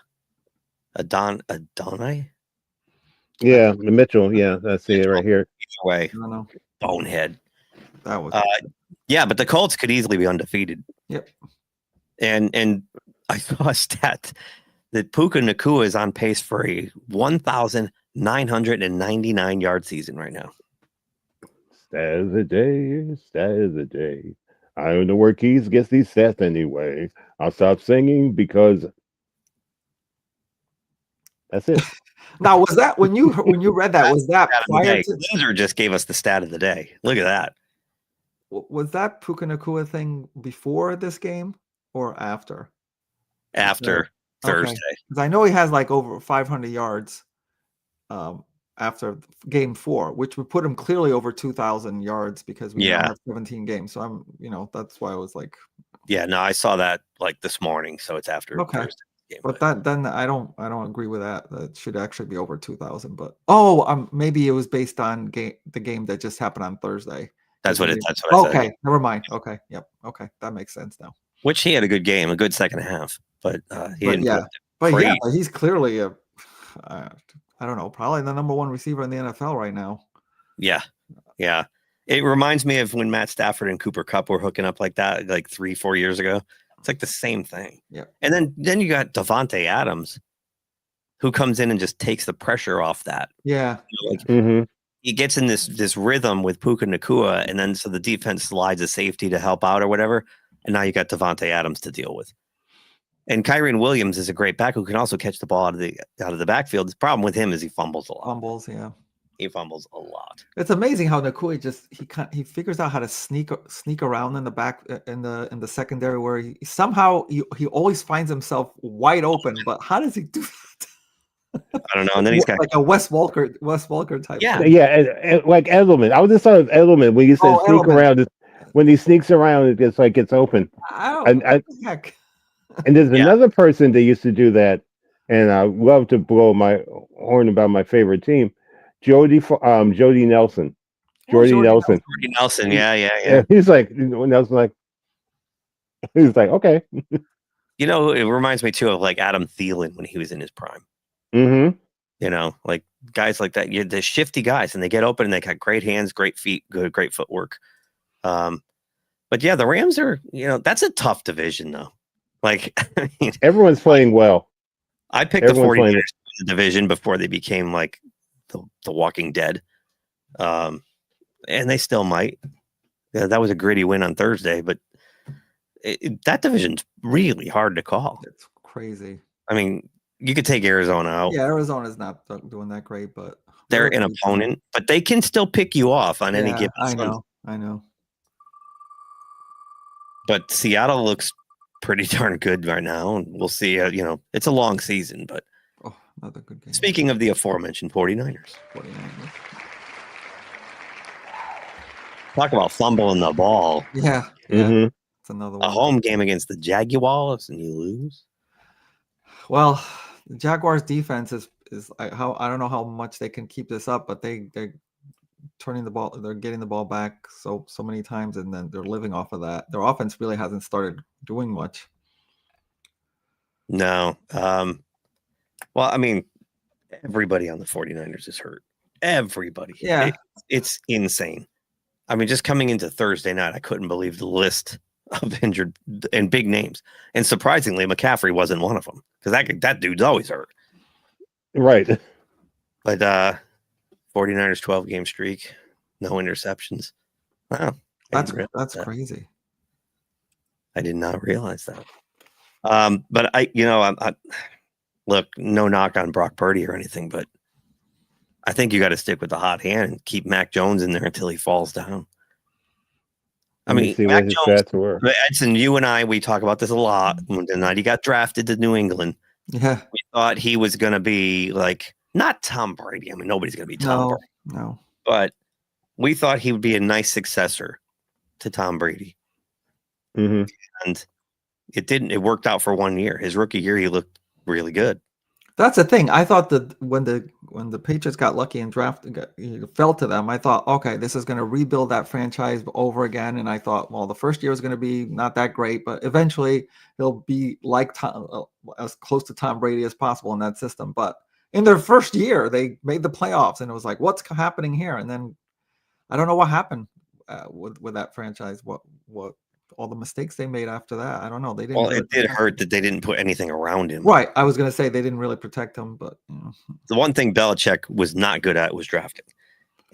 Adonai. Yeah, Mitchell. Yeah, that's it right here. Either way, I don't know. bonehead. That was yeah, but the Colts could easily be undefeated. Yep. And I saw a stat that Puka Nacua is on pace for a 1,999 yard season right now. Stat of the day, stat of the day. I don't know where Keys gets these stats anyway. I'll stop singing because that's it. Now, was that when you read that? Was that prior to? Loser just gave us the stat of the day. Look at that. Was that Puka Nacua thing before this game or after? After Thursday, because I know he has like over 500 yards after game 4, which would put him clearly over 2,000 yards because we now have 17 games. So I'm, that's why I was like, yeah, no, I saw that like this morning, so it's after Thursday game. But then I don't agree with that. That should actually be over 2,000. But maybe it was based on the game that just happened on Thursday. That's what I said. Okay, never mind. Okay, yep. Okay, that makes sense now. Which he had a good game, a good second half, but he didn't. But he's clearly I don't know, probably the number 1 receiver in the NFL right now. Yeah. It reminds me of when Matt Stafford and Cooper Kupp were hooking up like that, like 3-4 years ago. It's like the same thing. Yeah. And then you got Devontae Adams, who comes in and just takes the pressure off that. Yeah. He gets in this rhythm with Puka Nacua, and then so the defense slides a safety to help out or whatever. And now you got Devontae Adams to deal with. And Kyren Williams is a great back who can also catch the ball out of the backfield. The problem with him is he fumbles a lot. He fumbles a lot. It's amazing how Nacua he figures out how to sneak around in the back in the secondary where he somehow he always finds himself wide open. But how does he do that? I don't know. And then he's got like a Wes Welker type. Yeah, and like Edelman. I was just thought of Edelman when you said sneak around. When he sneaks around, it's like it's open. Heck. And there's another person that used to do that, and I love to blow my horn about my favorite team, Jody Nelson. Jordy Nelson. Jordy Nelson, yeah. He's like Nelson, he's like, okay. It reminds me too of like Adam Thielen when he was in his prime. Mm-hmm. Like guys like that. The shifty guys, and they get open and they got great hands, great feet, great footwork. But yeah, the Rams are, that's a tough division though. Like, I mean, everyone's playing well. I picked the 49ers in the division before they became like the Walking Dead. And they still might. Yeah, that was a gritty win on Thursday, but that division's really hard to call. It's crazy. I mean, you could take Arizona out. Yeah, Arizona's not doing that great, but they're an opponent, but they can still pick you off on any given Sunday. I know. But Seattle looks pretty darn good right now, and we'll see. It's a long season, but another good game. Speaking of the aforementioned 49ers. Talk about fumbling the ball. Yeah. Mm-hmm. It's another one. A home game against the Jaguars, and you lose. Well, the Jaguars defense is how I don't know how much they can keep this up, but they're turning the ball, they're getting the ball back so many times, and then they're living off of that. Their offense really hasn't started doing much. No. Well, I mean, everybody on the 49ers is hurt. Everybody. Yeah. It's insane. I mean, just coming into Thursday night, I couldn't believe the list of injured and big names. And surprisingly, McCaffrey wasn't one of them, because that dude's always hurt. Right. But 49ers 12-game streak, no interceptions. Wow. That's crazy. I did not realize that. But I look, no knock on Brock Purdy or anything, but I think you got to stick with the hot hand and keep Mac Jones in there until he falls down. I mean, Mac Jones, Edson, you and I, we talk about this a lot. The night he got drafted to New England, we thought he was going to be like, not Tom Brady. I mean, nobody's going to be Tom Brady. No. But we thought he would be a nice successor to Tom Brady. Mm-hmm. And it didn't. It worked out for 1 year. His rookie year, he looked really good. That's the thing. I thought that when the Patriots got lucky and fell to them, I thought, okay, this is going to rebuild that franchise over again. And I thought, well, the first year is going to be not that great, but eventually he'll be like as close to Tom Brady as possible in that system. But in their first year, they made the playoffs, and it was like, what's happening here? And then I don't know what happened with that franchise. What all the mistakes they made after that. I don't know. They didn't. Well, it did hurt that they didn't put anything around him. Right. I was going to say they didn't really protect him, but the one thing Belichick was not good at was drafting,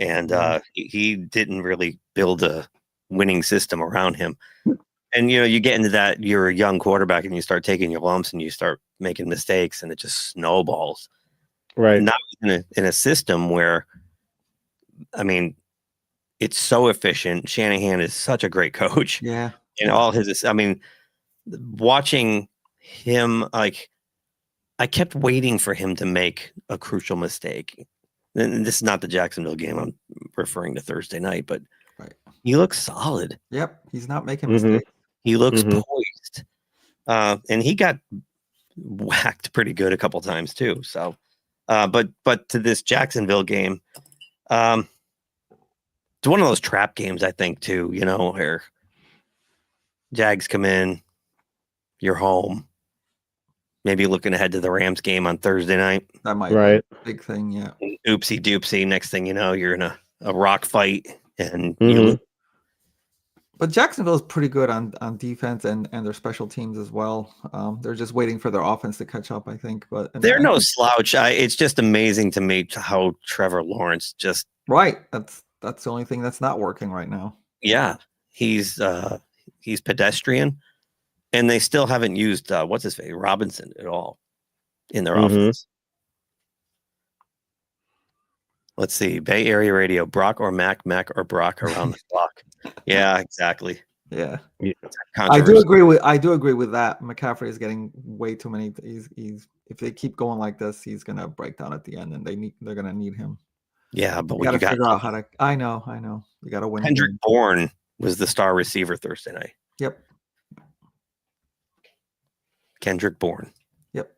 and he didn't really build a winning system around him. And you get into that. You're a young quarterback, and you start taking your lumps, and you start making mistakes, and it just snowballs. Right. Not in a system where, I mean, it's so efficient. Shanahan is such a great coach. Yeah. And all his, I mean, watching him, like, I kept waiting for him to make a crucial mistake. And this is not the Jacksonville game. I'm referring to Thursday night, but he looks solid. Yep. He's not making mistakes. He looks poised. And he got whacked pretty good a couple times too. So, but to this Jacksonville game, it's one of those trap games, I think, too, where Jags come in, you're home, maybe looking ahead to the Rams game on Thursday night. That might be a big thing, yeah. Oopsie doopsie. Next thing you know, you're in a rock fight, and But Jacksonville is pretty good on defense and their special teams as well. They're just waiting for their offense to catch up, I think. But they're no slouch. It's just amazing to me how Trevor Lawrence just That's the only thing that's not working right now. Yeah, he's pedestrian, and they still haven't used what's his face Robinson at all in their offense. Let's see, Bay Area Radio, Brock or Mac or Brock around the clock. Yeah, exactly. Yeah. I do agree with that. McCaffrey is getting way too many. He's if they keep going like this, he's gonna break down at the end, and they're gonna need him. Yeah, but you got to figure out how to. I know. You got to win. Kendrick Bourne was the star receiver Thursday night. Yep. Kendrick Bourne. Yep.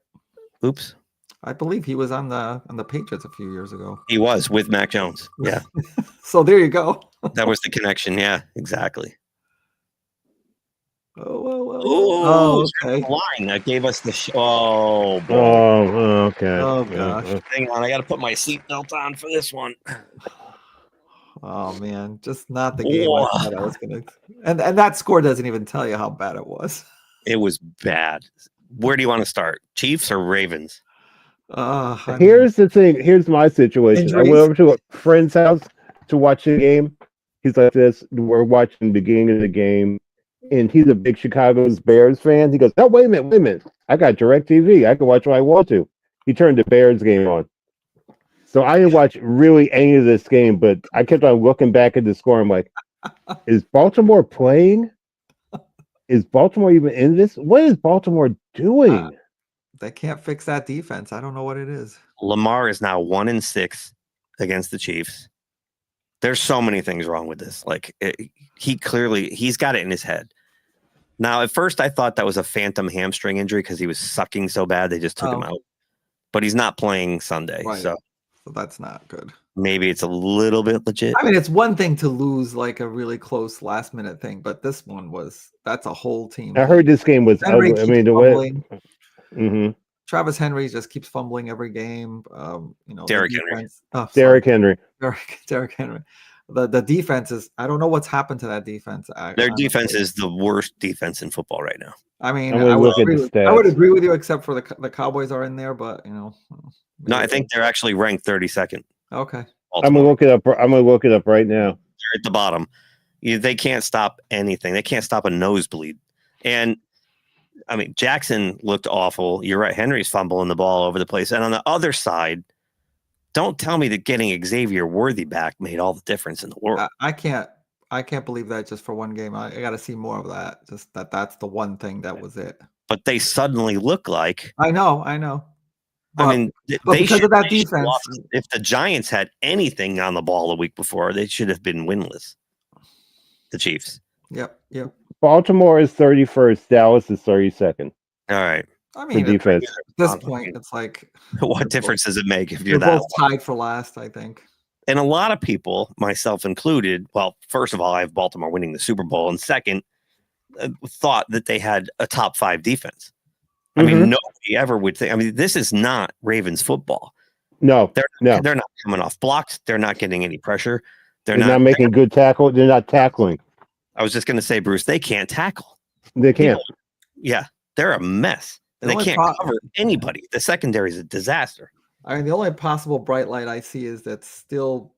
Oops. I believe he was on the Patriots a few years ago. He was with Mac Jones. Yeah. So there you go. That was the connection. Yeah, exactly. Oh, okay. Line that gave us the oh, boy. Oh, okay. Oh gosh. Hang on, I got to put my seatbelt on for this one. Oh man, just not the game I thought I was gonna. And that score doesn't even tell you how bad it was. It was bad. Where do you want to start? Chiefs or Ravens? Here's the thing. Here's my situation. Injuries. I went over to a friend's house to watch the game. He's like this. We're watching the beginning of the game, and he's a big Chicago's Bears fan. He goes, "Oh, wait a minute. I got DirecTV. I can watch what I want to." He turned the Bears game on. So I didn't watch really any of this game, but I kept on looking back at the score. I'm like, is Baltimore playing? Is Baltimore even in this? What is Baltimore doing? They can't fix that defense. I don't know what it is. Lamar is now 1-6 against the Chiefs. There's so many things wrong with this. Like he's got it in his head. Now, at first, I thought that was a phantom hamstring injury because he was sucking so bad they just took him out. But he's not playing Sunday, so that's not good. Maybe it's a little bit legit. I mean, it's one thing to lose like a really close last minute thing, but this one that's a whole team. I heard this game was ugly. I mean, the way. Travis Henry just keeps fumbling every game. Derrick Henry. Derrick Henry. Derrick Henry. The defense is. I don't know what's happened to that defense. Their defense is the worst defense in football right now. I mean, I would agree with you, except for the Cowboys are in there, but No, I think they're actually ranked 32nd. Okay. I'm gonna look it up. I'm gonna look it up right now. They're at the bottom. They can't stop anything. They can't stop a nosebleed. And I mean, Jackson looked awful. You're right. Henry's fumbling the ball over the place. And on the other side, don't tell me that getting Xavier Worthy back made all the difference in the world. I can't believe that just for one game. I got to see more of that. Just that's the one thing that was it. But they suddenly look like. I know. But, I mean, they because of that defense. If the Giants had anything on the ball a week before, they should have been winless. The Chiefs. Yep. Baltimore is 31st. Dallas is 32nd. All right. I mean, for defense. at this point, it's like What difference does it make if they're you're that? both tied for last, I think. And a lot of people, myself included, well, first of all, I have Baltimore winning the Super Bowl, and second, thought that they had a top 5 defense. I mean, nobody ever would think. I mean, this is not Ravens football. No, they're not coming off blocks. They're not getting any pressure. They're not making good tackle. They're not tackling. I was just going to say, Bruce, they can't tackle. They can't. Yeah, they're a mess. And they can't cover anybody. The secondary is a disaster. I mean, the only possible bright light I see is that still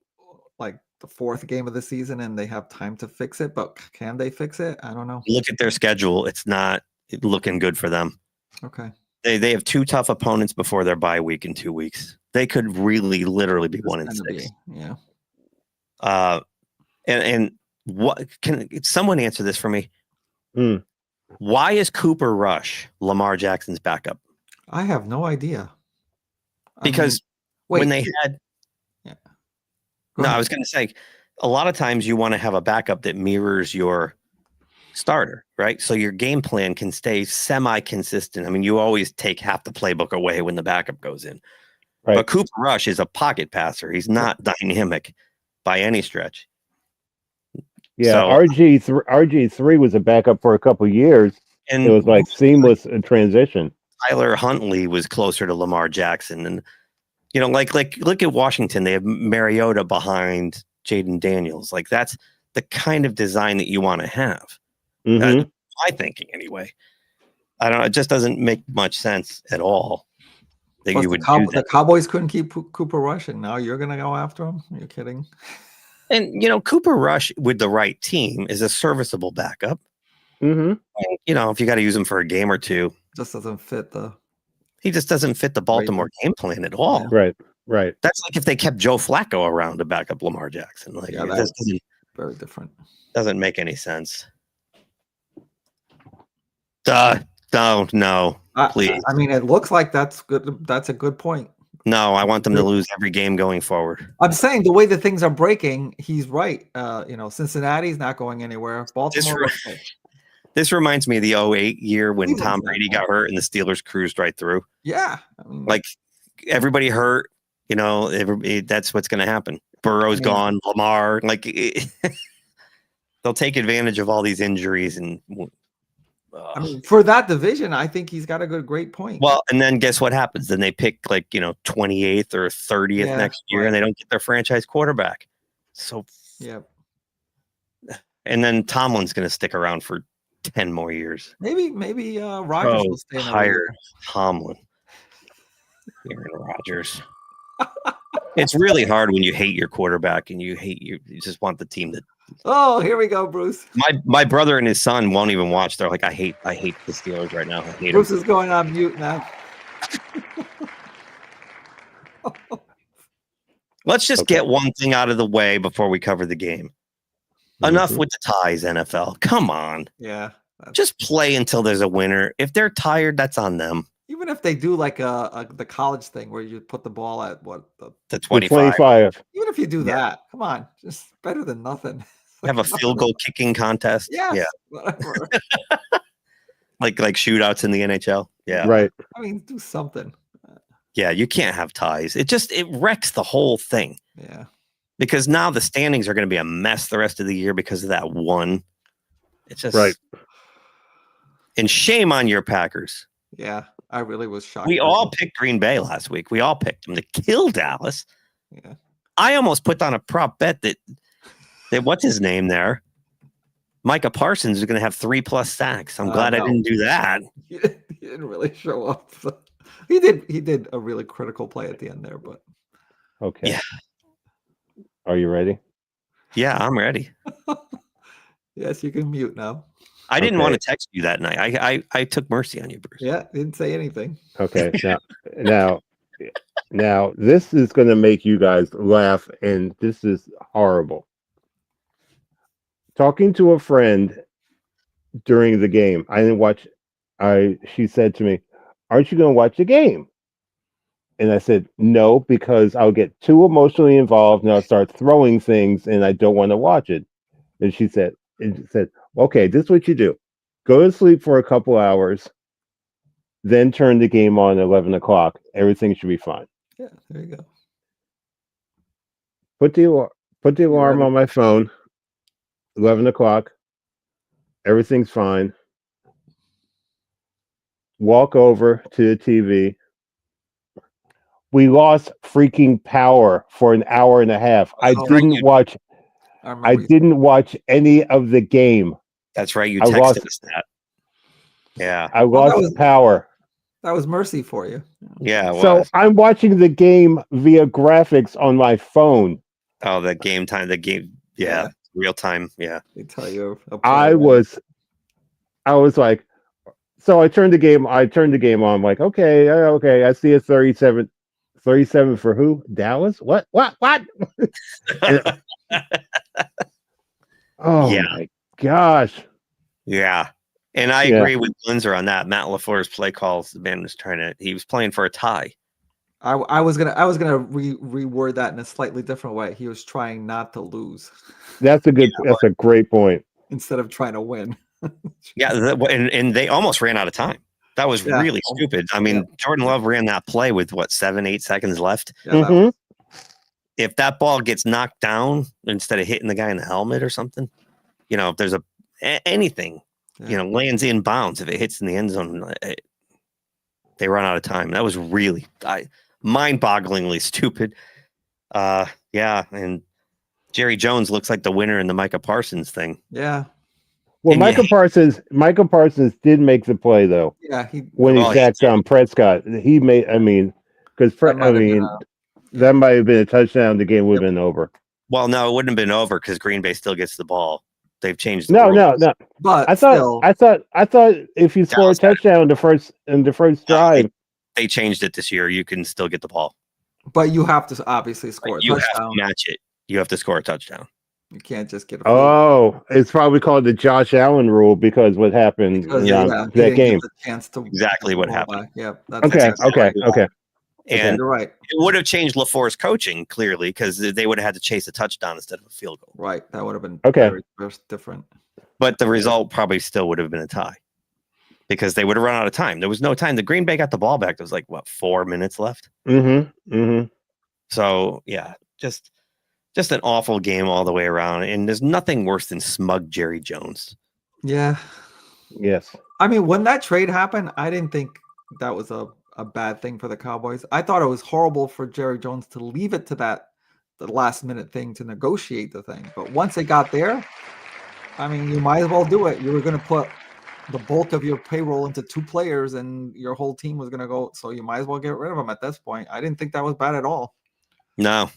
like the 4th game of the season and they have time to fix it, but can they fix it? I don't know. Look at their schedule. It's not looking good for them. Okay. They have 2 tough opponents before their bye week in 2 weeks. They could really literally be 1-6. Yeah. And what can someone answer this for me? Why is Cooper Rush Lamar Jackson's backup? I have no idea. Because when they had, I was going to say, a lot of times you want to have a backup that mirrors your starter, right? So your game plan can stay semi-consistent. I mean, you always take half the playbook away when the backup goes in. Right. But Cooper Rush is a pocket passer. He's not dynamic by any stretch. Yeah, so, RG3 was a backup for a couple of years. And it was like seamless transition. Tyler Huntley was closer to Lamar Jackson. And, you know, like look at Washington. They have Mariota behind Jaden Daniels. Like, that's the kind of design that you want to have. That's my thinking anyway. I don't know. It just doesn't make much sense at all that Plus you would do that. The Cowboys couldn't keep Cooper Rush, and now you're going to go after him? Are you kidding? And, you know, Cooper Rush with the right team is a serviceable backup. And, you know, if you got to use him for a game or two. Just doesn't fit he just doesn't fit the Baltimore game plan at all. Yeah. Right. That's like if they kept Joe Flacco around to back up Lamar Jackson. Like, yeah, that's very different. Doesn't make any sense. No, please. I mean, it looks like that's good. That's a good point. No, I want them to lose every game going forward. I'm saying the way that things are breaking, he's right. You know, Cincinnati's not going anywhere. Baltimore. This reminds me of the 2008 year when Tom Brady got hurt and the Steelers cruised right through. Yeah. I mean, like everybody hurt, you know, that's what's going to happen. Burrow's gone, Lamar, like they'll take advantage of all these injuries. And I mean, for that division, I think he's got a great point. Well, and then guess what happens? Then they pick 28th or 30th next year and they don't get their franchise quarterback. So, and then Tomlin's going to stick around for 10 more years. Maybe Rodgers will stay in hire Tomlin. Aaron Rodgers. It's really hard when you hate your quarterback and you just want the team that. Oh, here we go, Bruce. My brother and his son won't even watch. They're like, I hate the Steelers right now. I hate Bruce them. is going on mute now. Let's just get one thing out of the way before we cover the game. Enough with the ties, NFL. Come on. Yeah. Just play until there's a winner. If they're tired, that's on them. Even if they do like the college thing where you put the ball at the 25. Even if you do that, come on, just better than nothing. Have a field goal kicking contest. Yes, yeah. Whatever. like shootouts in the NHL. Yeah. Right. I mean, do something. Yeah, you can't have ties. It wrecks the whole thing. Yeah. Because now the standings are going to be a mess the rest of the year because of that one. It's just right. And shame on your Packers. Yeah, I really was shocked. We all picked Green Bay last week. We all picked them to kill Dallas. Yeah. I almost put on a prop bet that what's his name there? Micah Parsons is going to have 3+ sacks. I'm glad I didn't do that. He didn't really show up. He did a really critical play at the end there, but okay. Yeah. Are you ready? Yeah, I'm ready. Yes, you can mute now. I didn't want to text you that night. I took mercy on you, Bruce. Yeah, didn't say anything. Okay. Now, this is going to make you guys laugh, and this is horrible. Talking to a friend during the game, I didn't watch. She said to me, "Aren't you going to watch the game?" And I said, "No, because I'll get too emotionally involved and I'll start throwing things, and I don't want to watch it." And she said, "Okay, this is what you do: go to sleep for a couple hours, then turn the game on at 11 o'clock. Everything should be fine. Yeah, there you go. Put the alarm on my phone. 11 o'clock. Everything's fine. Walk over to the TV. We lost freaking power for an hour and a half. I didn't watch any of the game. That's right. You I texted lost- us that. Yeah. I lost power. That was mercy for you. Yeah. It So was. I'm watching the game via graphics on my phone. Oh, the game time. The game. Yeah. Real time. Yeah. They tell you. I was like, so I turned the game on. I'm like, okay. I see a 37 for who? Dallas? What? And- oh Yeah. my gosh. Yeah. And I agree with Linzer on that. Matt LaFleur's play calls, the man was he was playing for a tie. I was gonna reword that in a slightly different way. He was trying not to lose. That's a great point. Instead of trying to win. Yeah, and they almost ran out of time. That was really stupid. I mean, Jordan Love ran that play with 7-8 seconds left. Yeah, If that ball gets knocked down instead of hitting the guy in the helmet or something, if there's anything, lands in bounds, if it hits in the end zone, they run out of time. That was really mind-bogglingly stupid. And Jerry Jones looks like the winner in the Micah Parsons thing. Yeah. Well, Micah Parsons did make the play though. Yeah, when he sacked Prescott, he made. I mean, because that might have been a touchdown. The game would have been over. Well, no, it wouldn't have been over because Green Bay still gets the ball. They've changed. No. But I thought if you score a touchdown in the first drive, they changed it this year. You can still get the ball, but you have to obviously score a you touchdown. have to match it. You have to score a touchdown. You can't just get a it's probably called the Josh Allen rule because what happened that game. Exactly what happened. Yeah. Okay. And you're right. It would have changed LaFleur's coaching clearly because they would have had to chase a touchdown instead of a field goal. Right. That would have been very different. But the result probably still would have been a tie because they would have run out of time. There was no time. The Green Bay got the ball back. There was 4 minutes left. So yeah, just an awful game all the way around. And there's nothing worse than smug Jerry Jones. Yeah. Yes. I mean, when that trade happened, I didn't think that was a bad thing for the Cowboys. I thought it was horrible for Jerry Jones to leave it to the last minute thing to negotiate the thing. But once it got there, I mean, you might as well do it. You were going to put the bulk of your payroll into 2 players and your whole team was going to go. So you might as well get rid of them at this point. I didn't think that was bad at all. No.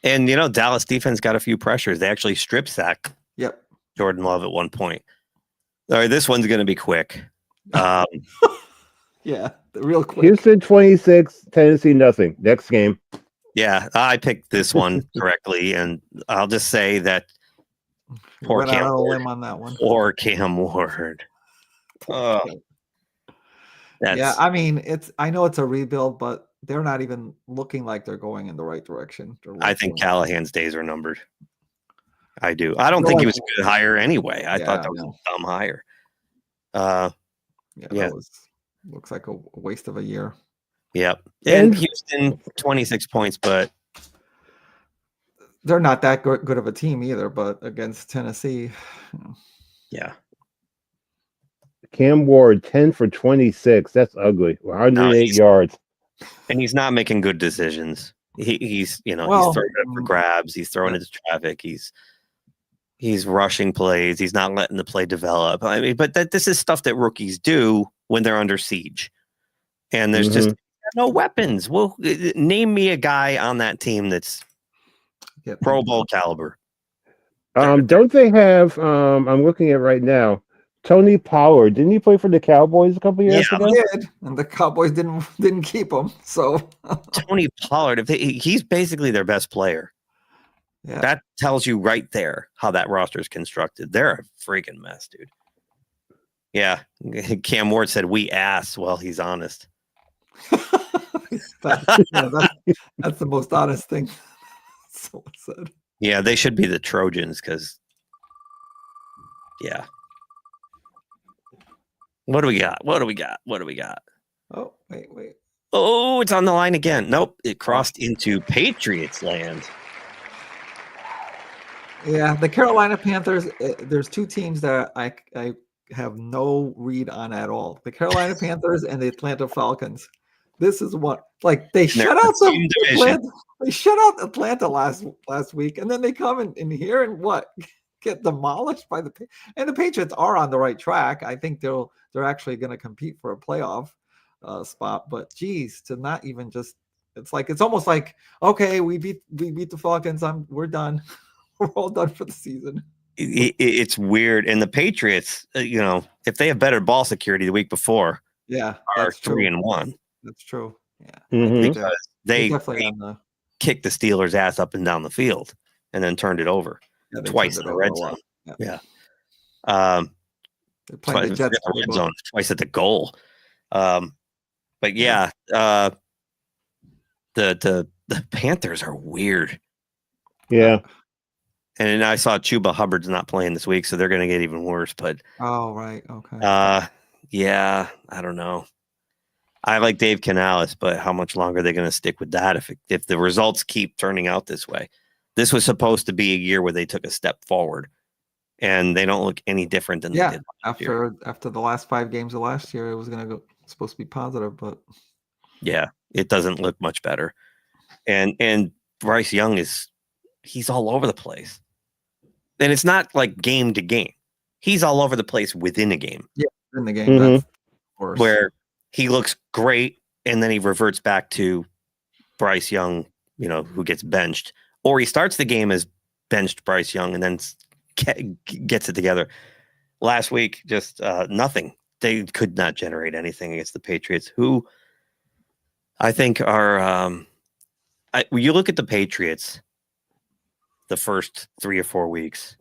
And, Dallas defense got a few pressures. They actually strip sacked Jordan Love at one point. All right, this one's going to be quick. Yeah, real quick. Houston 26, Tennessee nothing. Next game. Yeah, I picked this one correctly, and I'll just say that poor Cam Ward. On that one. Poor Cam Ward. Yeah, I mean, I know it's a rebuild, but they're not even looking like they're going in the right direction. I think Callahan's days are numbered. I do. I don't think he was a good hire anyway. I thought that was a dumb hire. That looks like a waste of a year. Yep. And Houston, 26 points, but they're not that good of a team either, but against Tennessee. Yeah. Cam Ward, 10 for 26. That's ugly. 108 yards. And he's not making good decisions. He's throwing it for grabs. He's throwing into traffic. He's rushing plays. He's not letting the play develop. I mean, but this is stuff that rookies do when they're under siege. And there's just no weapons. Well, name me a guy on that team that's Pro Bowl caliber. Don't they have? I'm looking at right now. Tony Pollard, didn't he play for the Cowboys a couple years ago? He did, and the Cowboys didn't keep him. So Tony Pollard, he's basically their best player. Yeah. That tells you right there how that roster is constructed. They're a freaking mess, dude. Yeah, Cam Ward said we ass. Well, he's honest. That's the most honest thing someone said. Yeah, they should be the Trojans because, yeah. What do we got? What do we got? What do we got? Oh, wait. Oh, it's on the line again. Nope, it crossed into Patriots land. Yeah, the Carolina Panthers. There's two teams that I have no read on at all. The Carolina Panthers and the Atlanta Falcons. This is what they shut out Atlanta. They shut out Atlanta last week, and then they come in here and get demolished by the Patriots are on the right track. I think they're actually going to compete for a playoff spot. But geez, to not even just it's almost like, okay, we beat the Falcons. We're done. We're all done for the season. It's weird. And the Patriots, if they have better ball security the week before, are 3-1. That's true. Yeah, because they kicked the Steelers' ass up and down the field, and then turned it over twice in the red zone. Yeah. They're playing the Jets red zone twice at the goal. But yeah, the Panthers are weird. Yeah. And I saw Chuba Hubbard's not playing this week, so they're going to get even worse. But right, okay. Yeah, I don't know. I like Dave Canales, but how much longer are they going to stick with that if the results keep turning out this way? This was supposed to be a year where they took a step forward, and they don't look any different than they did last year. After the last 5 games of last year, it was supposed to be positive, but yeah, it doesn't look much better. And Bryce Young he's all over the place. And it's not like game to game. He's all over the place within a game. Yeah, in the game. That's worse. Where he looks great, and then he reverts back to Bryce Young, who gets benched. Or he starts the game as benched Bryce Young and then gets it together. Last week, just nothing. They could not generate anything against the Patriots, who I think are when you look at the Patriots the first 3 or 4 weeks,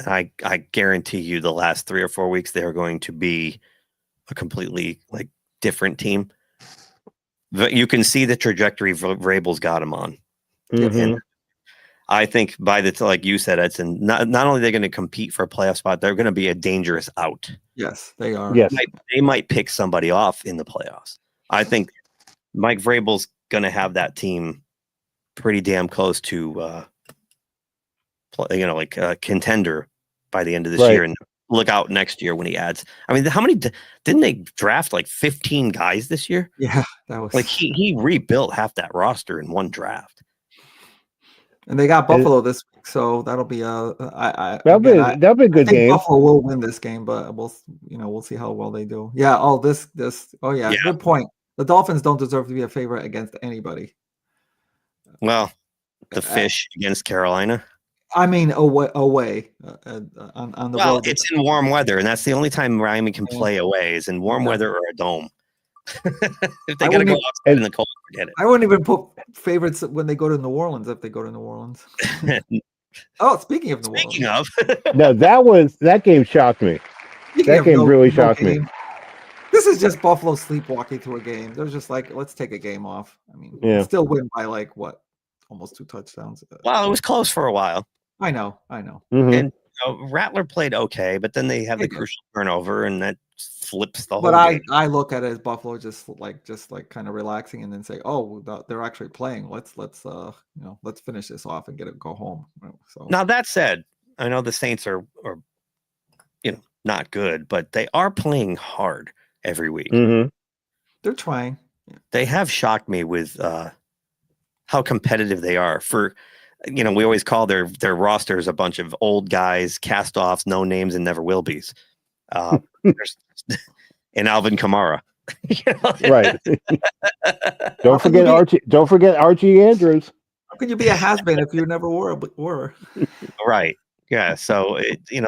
I guarantee you the last 3 or 4 weeks, they're going to be a completely different team. But you can see the trajectory Vrabel's got him on. Mm-hmm. And I think like you said, Edson, not only are they going to compete for a playoff spot, they're going to be a dangerous out. Yes, they are. Yes. They might pick somebody off in the playoffs. I think Mike Vrabel's going to have that team pretty damn close to a contender by the end of this year, and look out next year when he adds. I mean, how many didn't they draft 15 guys this year? Yeah, that was he rebuilt half that roster in one draft. And they got Buffalo this week, so that'll be that'll be a good game. Buffalo will win this game, but we'll see how well they do. Yeah. Good point. The Dolphins don't deserve to be a favorite against anybody. Well, the Fish against Carolina. I mean, away on the road. It's in warm weather, and that's the only time Miami can play away is in warm weather or a dome. If they got to go outside in the cold, forget it. I wouldn't even put favorites when they go to New Orleans if they go to New Orleans. Speaking of New Orleans. No, that game shocked me. That game really shocked me. This is just Buffalo sleepwalking through a game. They're just let's take a game off. I mean, still win by almost 2 touchdowns. Well, it was close for a while. I know. Mm-hmm. And Rattler played okay, but then they have the crucial turnover, and that flips the whole game. I look at it as Buffalo just kind of relaxing, and then say, "Oh, they're actually playing. Let's finish this off and go home." So now that said, I know the Saints are not good, but they are playing hard every week. Mm-hmm. They're trying. They have shocked me with how competitive they are. We always call their rosters a bunch of old guys, cast-offs, no names, and never will be's. And Alvin Kamara. Right. Don't forget Archie. Don't forget Archie Andrews. How can you be a has-been if you never were? Right. Yeah. So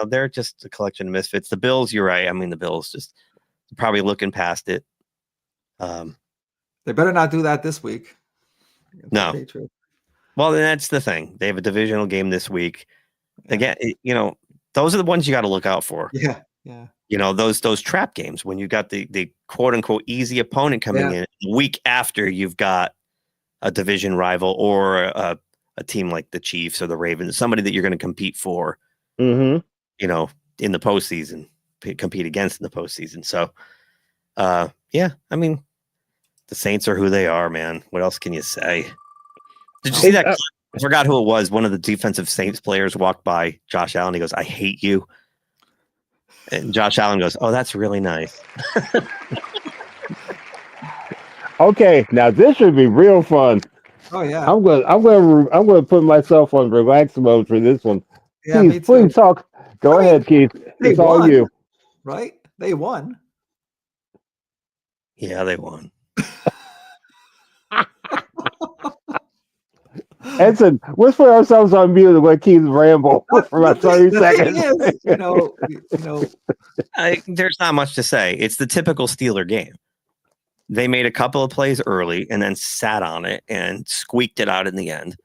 they're just a collection of misfits. The Bills, you're right. I mean, the Bills just probably looking past it. They better not do that this week. No. Well, then that's the thing. They have a divisional game this week. Again, those are the ones you got to look out for. Yeah. Those trap games when you got the quote unquote easy opponent coming in the week after you've got a division rival or a team like the Chiefs or the Ravens, somebody that you're going to compete for. Mm-hmm. In the postseason. compete against in the postseason. So, yeah, I mean, the Saints are who they are, man. What else can you say? Did you see that clip? I forgot who it was. One of the defensive Saints players walked by Josh Allen. He goes, "I hate you." And Josh Allen goes, "Oh, that's really nice." Okay, now this should be real fun. Oh yeah. I'm gonna put myself on relax mode for this one. Yeah, Keith, me too. please talk. Go ahead, Keith. They It's all won, you. right? They won. Yeah, they won. Edson, let's put ourselves on mute and let Keith ramble for about 30 seconds. There's not much to say. It's the typical Steeler game. They made a couple of plays early and then sat on it and squeaked it out in the end.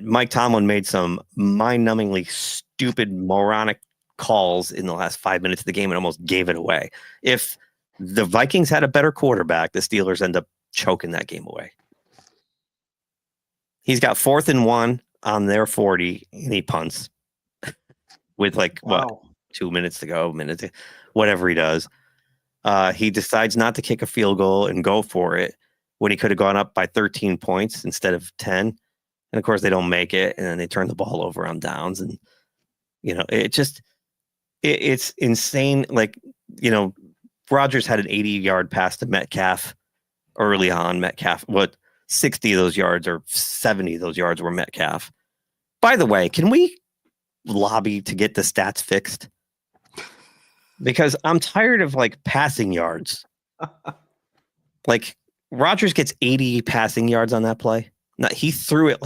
Mike Tomlin made some mind-numbingly stupid, moronic calls in the last 5 minutes of the game and almost gave it away. If the Vikings had a better quarterback, the Steelers end up choking that game away. He's got 4th and 1 on their 40, and he punts with 2 minutes to go, whatever he does. He decides not to kick a field goal and go for it when he could have gone up by 13 points instead of 10. And of course, they don't make it, and then they turn the ball over on downs. And, it's insane. Rodgers had an 80-yard pass to Metcalf early on. Metcalf, 60 of those yards or 70 of those yards were Metcalf. By the way, can we lobby to get the stats fixed? Because I'm tired of passing yards. Rodgers gets 80 passing yards on that play. No, he threw it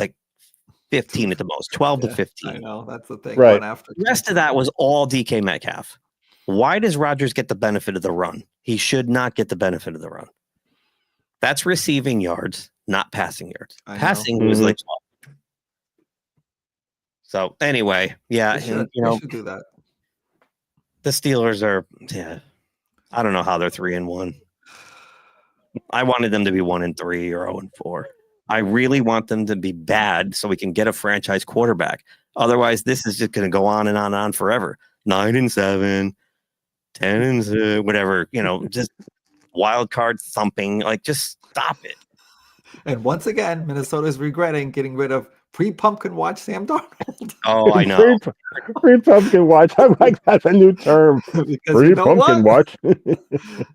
15 at the most, 12 to 15. I know, that's the thing. Right. After the rest of that was all DK Metcalf. Why does Rodgers get the benefit of the run? He should not get the benefit of the run. That's receiving yards, not passing yards. Passing was 12. So anyway, yeah, they should do that. The Steelers are, I don't know how they're 3-1. I wanted them to be 1-3 or 0-4. I really want them to be bad so we can get a franchise quarterback. Otherwise, this is just going to go on and on and on forever. 9-7, 10-6, whatever, just wild card thumping. Just stop it. And once again, Minnesota is regretting getting rid of pre-pumpkin watch Sam Darnold. Oh, I know. Pre-pumpkin watch. I'm like, that's a new term. Pre-pumpkin watch.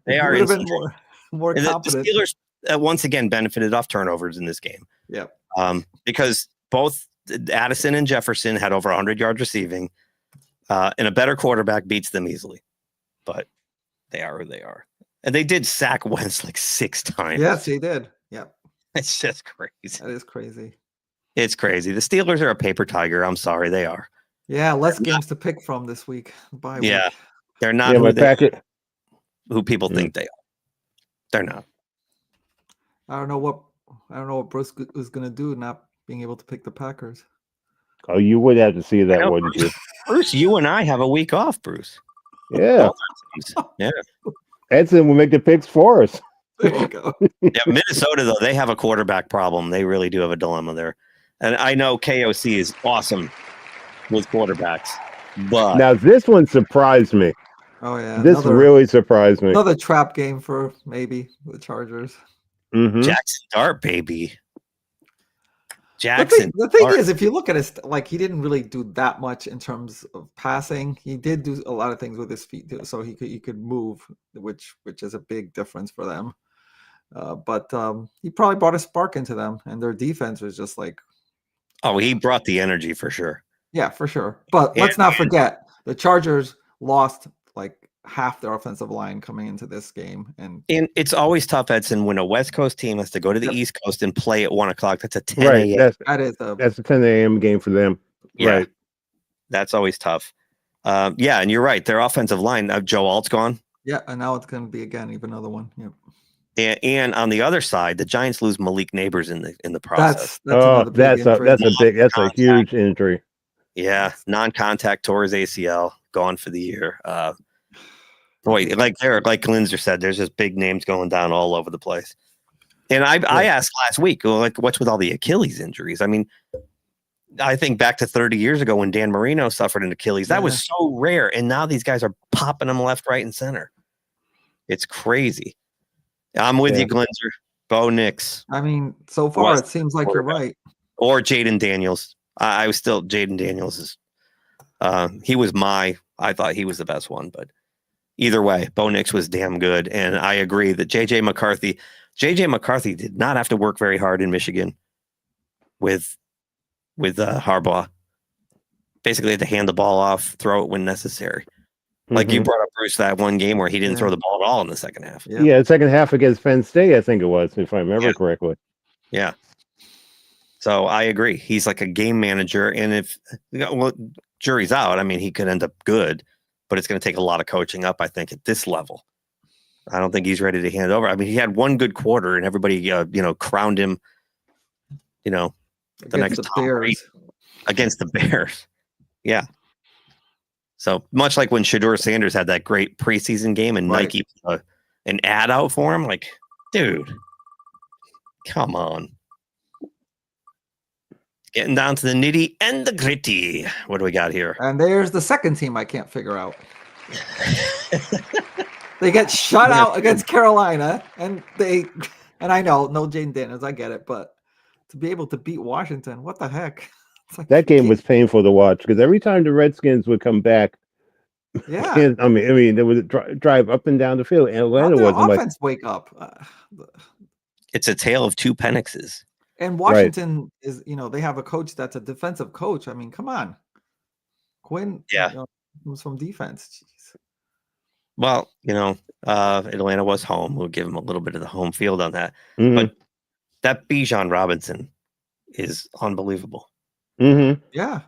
They are been more confident. The Steelers once again benefited off turnovers in this game. Yep. Because both Addison and Jefferson had over 100 yards receiving, and a better quarterback beats them easily. But they are who they are. And they did sack Wentz 6 times. Yes, they did. Yep. It's just crazy. That is crazy. It's crazy. The Steelers are a paper tiger. I'm sorry, they are. Yeah, less games to pick from this week. Bye week. They're not who people think they are. They're not. I don't know what Bruce was going to do not being able to pick the Packers. Oh, you would have to see that, wouldn't you? Bruce, you and I have a week off, Bruce. Yeah. Yeah. Edson will make the picks for us. There you go. Yeah, Minnesota, though, they have a quarterback problem. They really do have a dilemma there. And I know KOC is awesome with quarterbacks, but now this one surprised me. Oh yeah, this really surprised me. Another trap game for maybe the Chargers. Mm-hmm. Jackson Dart, baby. Jackson. The thing is, if you look at it, he didn't really do that much in terms of passing. He did do a lot of things with his feet, too, so he could move, which is a big difference for them. But he probably brought a spark into them, and their defense was just oh, he brought the energy for sure. Yeah, for sure. But let's not forget the Chargers lost half their offensive line coming into this game, and it's always tough, Edson, when a West Coast team has to go to the East Coast and play at 1:00. That's a 10 a.m. That's a 10 a.m. game for them. Yeah, right. That's always tough. Yeah, and you're right. Their offensive line, Joe Alt's gone. Yeah, and now it's going to be even another one. Yep. And on the other side, the Giants lose Malik Neighbors in the process. That's a huge injury. Yeah, non-contact tore his ACL, gone for the year. Boy, like Glinzer said, there's just big names going down all over the place. And I asked last week, what's with all the Achilles injuries? I mean, I think back to 30 years ago when Dan Marino suffered an Achilles. That was so rare. And now these guys are popping them left, right, and center. It's crazy. I'm with you, Glenser. Bo Nix. I mean, so far it seems like you're right. Or Jaden Daniels. I was still Jaden Daniels is he was I thought he was the best one, but either way, Bo Nix was damn good. And I agree that JJ McCarthy did not have to work very hard in Michigan with Harbaugh. Basically had to hand the ball off, throw it when necessary. Like you brought up, Bruce, that one game where he didn't throw the ball at all in the second half. Yeah, second half against Penn State, I think it was, if I remember correctly. Yeah. So I agree. He's like a game manager. And if, jury's out, I mean, he could end up good, but it's going to take a lot of coaching up, I think, at this level. I don't think he's ready to hand it over. I mean, he had one good quarter and everybody, crowned him, the next Tom Brady against the Bears. Yeah. So much like when Shedeur Sanders had that great preseason game and Nike put an ad out for him, like, dude, come on. Getting down to the nitty and the gritty. What do we got here? And there's the second team I can't figure out. They get shut out against Carolina, and I know, no Jaden Daniels, I get it, but to be able to beat Washington, what the heck? Like, that game was painful to watch because every time the Redskins would come back, yeah, I mean, they would drive up and down the field. And Atlanta wasn't offense wake up. It's a tale of two Penixes. And Washington is, they have a coach that's a defensive coach. I mean, come on, Quinn. Was from defense. Jeez. Well, Atlanta was home. We'll give them a little bit of the home field on that. But that Bijan Robinson is unbelievable. Yeah.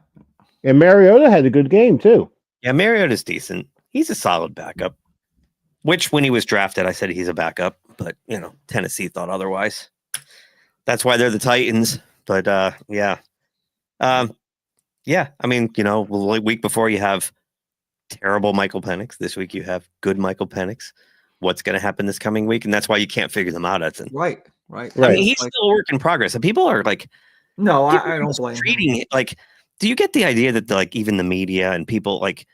And Mariota had a good game too. Yeah, Mariota's decent. He's a solid backup. Which, when he was drafted, I said he's a backup, but Tennessee thought otherwise. That's why they're the Titans. But yeah. I mean, week before you have terrible Michael Penix. This week you have good Michael Penix. What's going to happen this coming week? And that's why you can't figure them out, Edson. Right. I mean, he's still a work in progress. And people are like, no, I don't blame treating it like, do you get the idea that like even the media and people like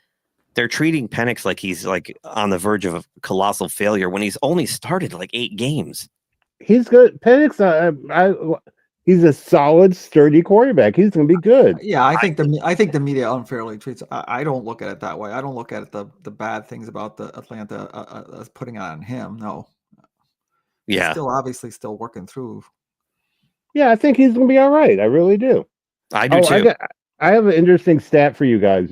they're treating Penix like he's like on the verge of a colossal failure when he's only started like 8 games? He's good. Penix, he's a solid, sturdy quarterback. He's going to be good. Yeah, I think the media unfairly treats. I don't look at it that way. I don't look at it the bad things about the Atlanta as putting it on him. No. Yeah. He's obviously still working through. Yeah, I think he's going to be all right. I really do. I do too. I have an interesting stat for you guys.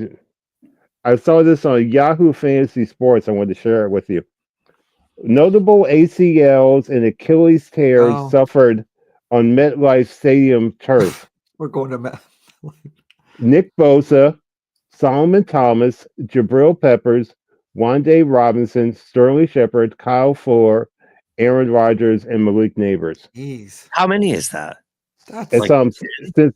I saw this on Yahoo Fantasy Sports. I wanted to share it with you. Notable ACLs and Achilles tears suffered on MetLife Stadium turf. We're going to Nick Bosa, Solomon Thomas, Jabril Peppers, Wande Robinson, Sterling Shepard, Kyle Fuller, Aaron Rodgers, and Malik Neighbors. Jeez. How many is that? It's since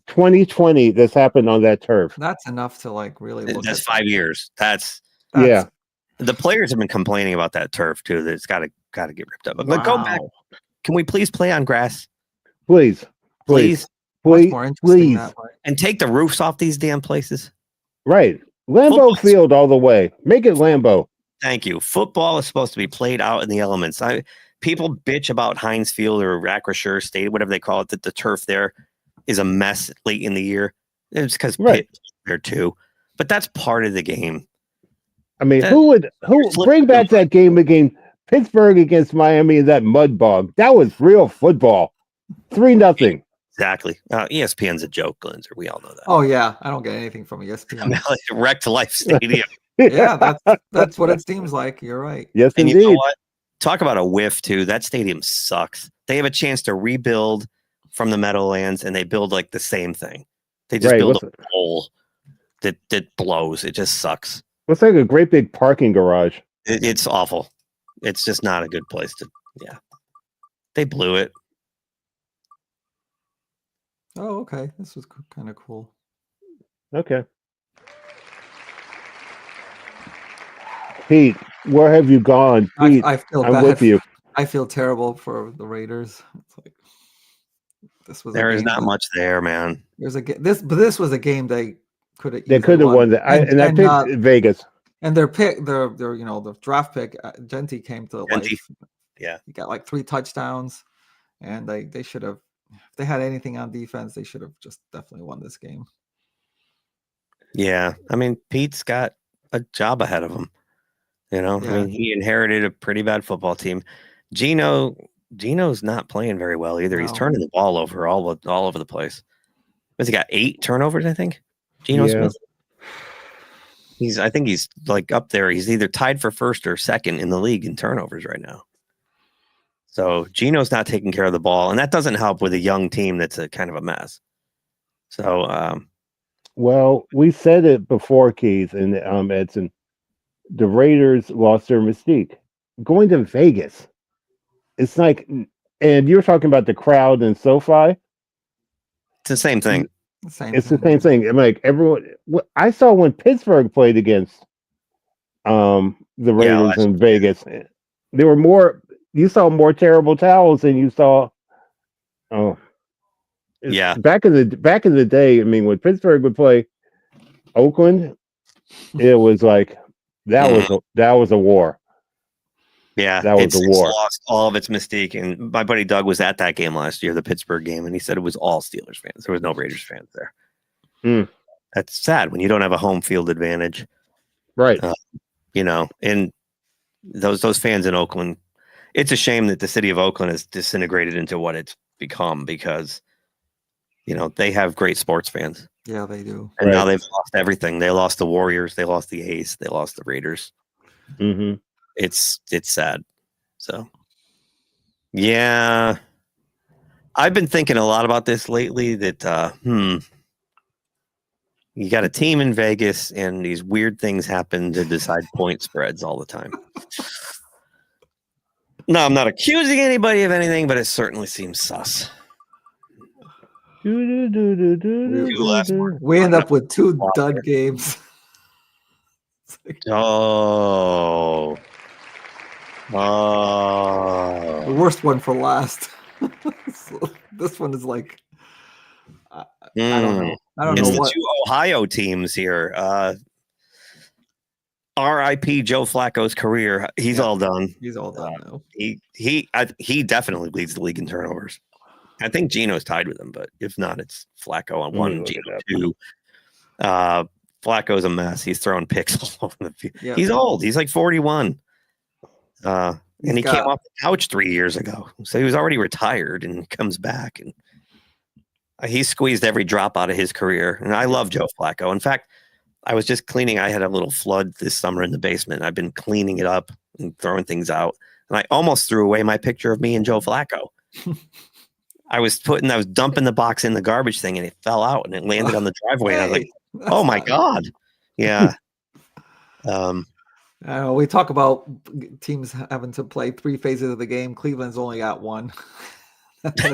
2020 this happened on that turf. That's enough to like really look that's at 5 years. That's yeah. The players have been complaining about that turf too. That it's got to get ripped up. But go back. Can we please play on grass? Please. And take the roofs off these damn places. Right. Lambeau Field all the way. Make it Lambeau. Thank you. Football is supposed to be played out in the elements. People bitch about Heinz Field or Acrisure Stadium, whatever they call it, that the turf there is a mess late in the year. It's because Pitt there too. But that's part of the game. I mean, who bring back that game again? Pittsburgh against Miami in that mud bog. That was real football. 3-0. Exactly. ESPN's a joke, Glenser. We all know that. Oh yeah, I don't get anything from ESPN. Wrecked Life Stadium. Yeah, that's what it seems like. You're right. Yes, and indeed. You know what? Talk about a whiff too. That stadium sucks. They have a chance to rebuild from the Meadowlands, and they build like the same thing. They just build a hole that blows. It just sucks. Looks like a great big parking garage. It's awful. It's just not a good place to. Yeah, they blew it. Oh, okay. This was kind of cool. Okay. Pete, where have you gone? Pete, I feel I'm bad. with you. I feel terrible for the Raiders. It's like This was There is not much there, man. This was a game they could have. They could have won that. I picked Vegas. And their pick, their the draft pick, Genty came to life. Yeah, he got like 3 touchdowns, and they should have. If they had anything on defense, they should have just definitely won this game. Yeah, I mean, Pete's got a job ahead of him. You know, I mean, he inherited a pretty bad football team. Gino's not playing very well either. No. He's turning the ball over all over the place. Has he got 8 turnovers? I think. Geno Smith. I think he's like up there. He's either tied for first or second in the league in turnovers right now. So Gino's not taking care of the ball, and that doesn't help with a young team that's a kind of a mess. So, well, we said it before, Keith and Edson. The Raiders lost their mystique. Going to Vegas, it's like, and you're talking about the crowd in SoFi. It's the same thing. It's the same thing. I'm like everyone. I saw when Pittsburgh played against the Raiders in Vegas. There were more. You saw more terrible towels than you saw. Back in the day. I mean, when Pittsburgh would play Oakland, it was like that was a war. Yeah, that was a war. It's lost all of its mystique. And my buddy Doug was at that game last year, the Pittsburgh game, and he said it was all Steelers fans. There was no Raiders fans there. That's sad when you don't have a home field advantage, right? You know, and those fans in Oakland. It's a shame that the city of Oakland has disintegrated into what it's become because, you know, they have great sports fans. Yeah, they do. And now they've lost everything. They lost the Warriors. They lost the A's. They lost the Raiders. Mm-hmm. It's sad. So, yeah, I've been thinking a lot about this lately that, you got a team in Vegas and these weird things happen to decide point spreads all the time. No, I'm not accusing anybody of anything, but it certainly seems sus. We end up with 2 dud games. Oh. The worst one for last. So this one is like, I don't know. I don't know the what. 2 Ohio teams here. R.I.P. Joe Flacco's career. He's all done. He's all done now. He definitely leads the league in turnovers. I think Geno's tied with him, but if not, it's Flacco on 1, Geno 2. Flacco's a mess. He's throwing picks all over the field. Yep. He's old. He's like 41. And he came off the couch 3 years ago. So he was already retired and comes back. And he squeezed every drop out of his career. And I love Joe Flacco. In fact, I was just cleaning. I had a little flood this summer in the basement. I've been cleaning it up and throwing things out. And I almost threw away my picture of me and Joe Flacco. I was dumping the box in the garbage thing and it fell out and it landed on the driveway. And I was like, oh my God. Yeah. We talk about teams having to play 3 phases of the game. Cleveland's only got 1.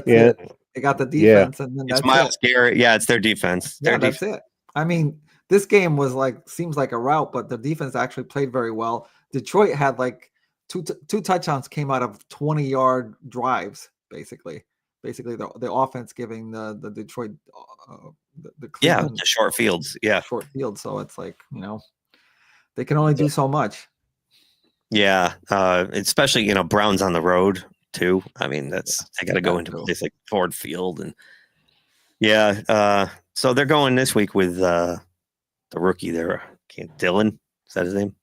Yeah. They got the defense and then it's Myles Garrett. Yeah, it's their defense. That's it. I mean, this game was seems like a rout, but the defense actually played very well. Detroit had like two touchdowns came out of 20-yard drives, basically. The offense giving the Detroit the the short fields. Yeah. Short fields. So it's like, you know, they can only do so much. Yeah. Especially, you know, Brown's on the road too. I mean, they got to go into a place like Ford Field and so they're going this week with the rookie there. Dylan. Is that his name?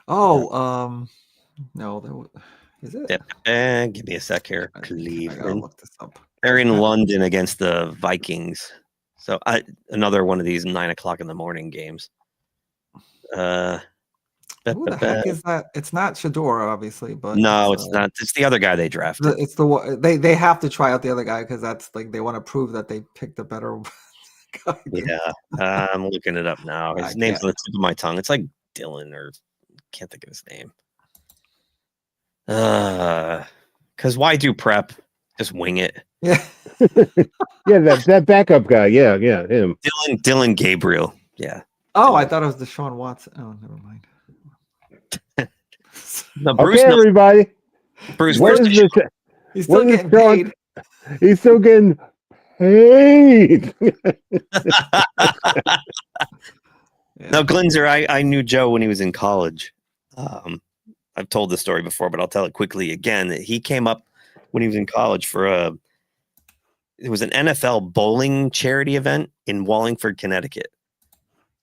Oh, no, is it? Yeah. Give me a sec here. Cleveland. I gotta look this up. They're in London against the Vikings. So another one of these 9:00 in the morning games. Who the heck is that? It's not Shador, obviously, but no, it's not. It's the other guy they drafted. It's the one they have to try out the other guy because that's like they want to prove that they picked a better guy. Yeah, I'm looking it up now. His name's on the tip of my tongue. It's like Dylan, or can't think of his name. Because why do prep? Just wing it. Yeah, yeah. That backup guy. Yeah, him. Dylan Gabriel. Yeah. Oh, I thought it was Deshaun Watson. Oh, never mind. No, Bruce okay, everybody. Bruce, what is this? He's still getting paid. He's still getting paid. Now, Glinzer, I knew Joe when he was in college. I've told this story before, but I'll tell it quickly again. He came up when he was in college for it was an NFL bowling charity event in Wallingford, Connecticut.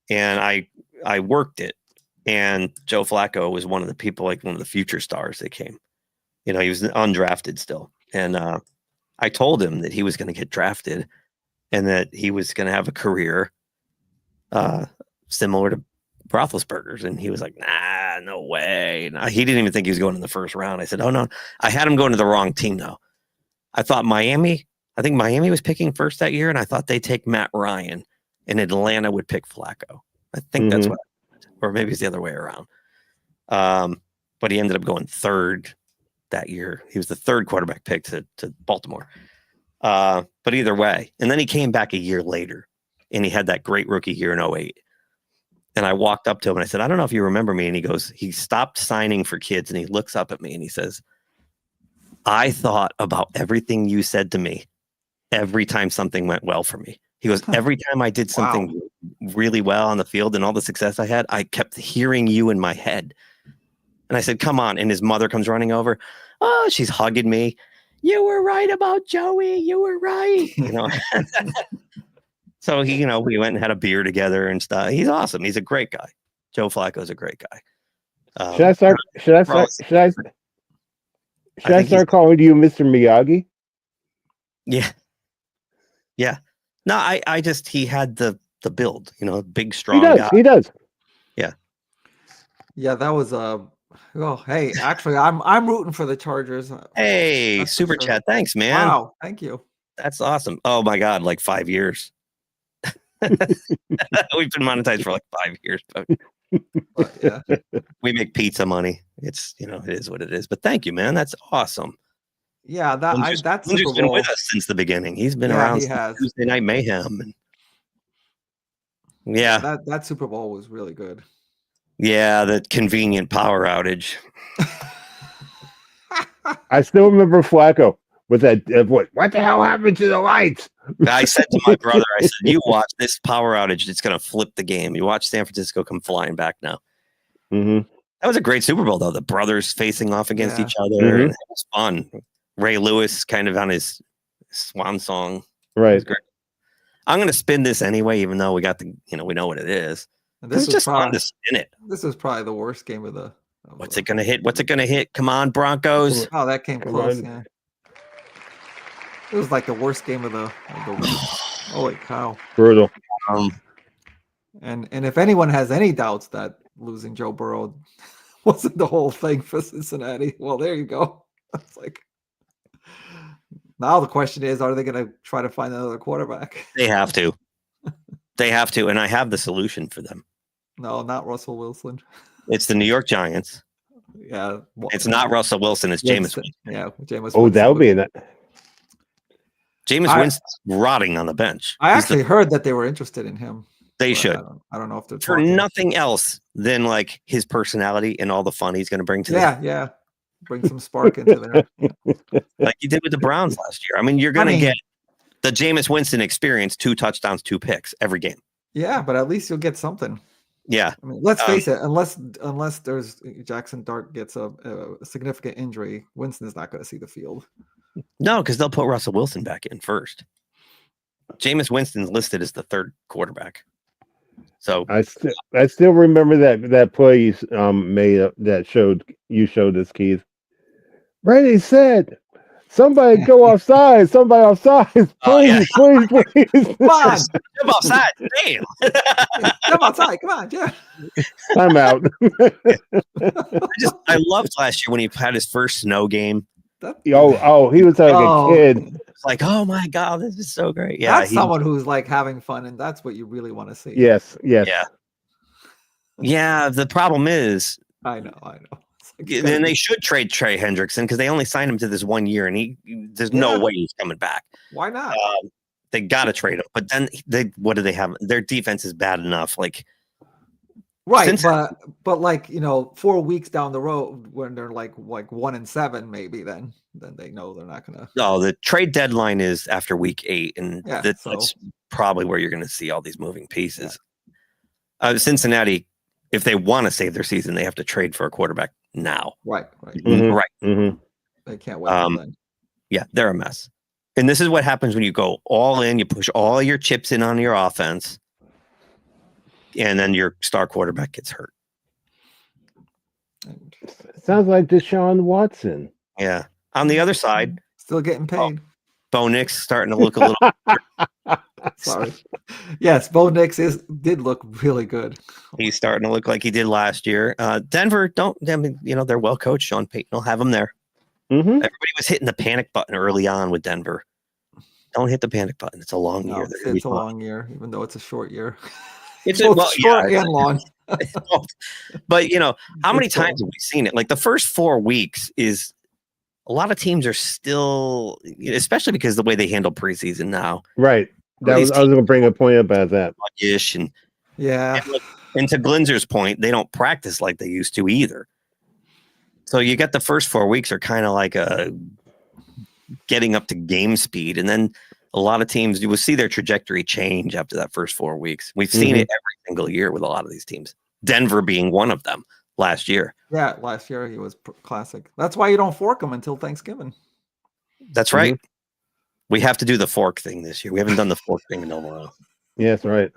And I worked it. And Joe Flacco was one of the people, like one of the future stars that came. You know, he was undrafted still. And I told him that he was going to get drafted and that he was going to have a career similar to Roethlisberger's. And he was like, nah, no way. And he didn't even think he was going in the first round. I said, oh, no. I had him going to the wrong team, though. I thought Miami was picking first that year, and I thought they'd take Matt Ryan, and Atlanta would pick Flacco. I think that's what happened. Or maybe it's the other way around. But he ended up going third that year. He was the third quarterback pick to Baltimore. But either way. And then he came back a year later, and he had that great rookie year in 2008. And I walked up to him, and I said, I don't know if you remember me. And he stopped signing for kids, and he looks up at me, and he says, I thought about everything you said to me every time something went well for me. He goes, every time I did something really well on the field and all the success I had, I kept hearing you in my head. And I said, come on. And his mother comes running over. Oh, she's hugging me. You were right about Joey. You were right. You know. So we went and had a beer together and stuff. He's awesome. He's a great guy. Joe Flacco's a great guy. Should I start calling you Mr. Miyagi? Yeah. Yeah. No, I just, he had the build, big, strong guy. He does. Yeah. Yeah, that was hey, actually I'm rooting for the Chargers. Hey, That's super for sure. chat. Thanks, man. Wow, thank you. That's awesome. Oh my God, like 5 years. We've been monetized for like 5 years, but yeah. We make pizza money. It's it is what it is. But thank you, man. That's awesome. Yeah, that's Gunjar's been with us since the beginning. He's been around since Tuesday Night Mayhem. Yeah, that Super Bowl was really good. Yeah, the convenient power outage. I still remember Flacco with that. What the hell happened to the lights? I said to my brother, I said, you watch this power outage. It's going to flip the game. You watch San Francisco come flying back now. Mm-hmm. That was a great Super Bowl, though. The brothers facing off against each other. And it was fun. Ray Lewis kind of on his swan song. Right. It was great. I'm going to spin this anyway, even though we got we know what it is. This is just fun to spin it. This is probably the worst game of the. What's it going to hit? What's it going to hit? Come on, Broncos. Oh, that came close. Yeah. It was like the worst game of the week. Holy cow. Brutal. And if anyone has any doubts that losing Joe Burrow wasn't the whole thing for Cincinnati, well, there you go. It's like, now the question is, are they going to try to find another quarterback? They have to. They have to. And I have the solution for them. No, not Russell Wilson. It's the New York Giants. Yeah. It's not Russell Wilson. It's Jameis Winston. Yeah. Jameis Winston. That would be in it. Jameis Winston's rotting on the bench. I actually heard that they were interested in him. They should. I don't know if they're for nothing else than like his personality and all the fun he's going to bring to them. Yeah. Bring some spark into there. Like you did with the Browns last year. I mean, you're going to get the Jameis Winston experience, 2 touchdowns, 2 picks every game. Yeah, but at least you'll get something. Yeah. I mean, let's face it, unless there's Jackson Dart gets a significant injury, Winston's not going to see the field. No, because they'll put Russell Wilson back in first. Jameis Winston's listed as the 3rd quarterback. So I still remember that play you made that you showed us, Keith. Brady said, "Somebody go offside. Somebody offside. Please, please, please. Come on, jump offside. Damn. Jump outside. Come on, yeah. I'm out." I loved last year when he had his first snow game. He was like a kid. It's like, oh my God, this is so great. Yeah, that's someone who's like having fun, and that's what you really want to see. Yes. Yeah. The problem is, I know. Then they should trade Trey Hendrickson because they only signed him to this 1 year, and there's no way he's coming back. Why not? They got to trade him, but then what do they have? Their defense is bad enough. Like Right, Cincinnati- but like 4 weeks down the road when they're like 1-7, maybe then they know they're not gonna. No, the trade deadline is after week 8, and Yeah, that's probably where you're going to see all these moving pieces. Cincinnati, if they want to save their season, they have to trade for a quarterback now. Right. Mm-hmm. They can't wait till then. Yeah, they're a mess. And this is what happens when you go all in, you push all your chips in on your offense, and then your star quarterback gets hurt. Sounds like Deshaun Watson. Yeah. On the other side, still getting paid. Bo Nix starting to look a little. Sorry. Yes, Bo Nix did look really good. He's starting to look like he did last year. Denver, they're well coached. Sean Payton will have them there. Mm-hmm. Everybody was hitting the panic button early on with Denver. Don't hit the panic button. It's a long year. It's a long year, even though it's a short year. It's short and long. But how many times have we seen it? Like the first 4 weeks is a lot of teams are still, especially because of the way they handle preseason now. Right. I was going to bring a point about that. Ish and yeah. And to Glinzer's point, they don't practice like they used to either. So you get the first 4 weeks are kind of like a getting up to game speed, and then a lot of teams, you will see their trajectory change after that first 4 weeks. We've seen it every single year with a lot of these teams. Denver being one of them last year. Yeah, last year he was classic. That's why you don't fork him until Thanksgiving. That's right. We have to do the fork thing this year. We haven't done the fork thing in a while. Yes, right.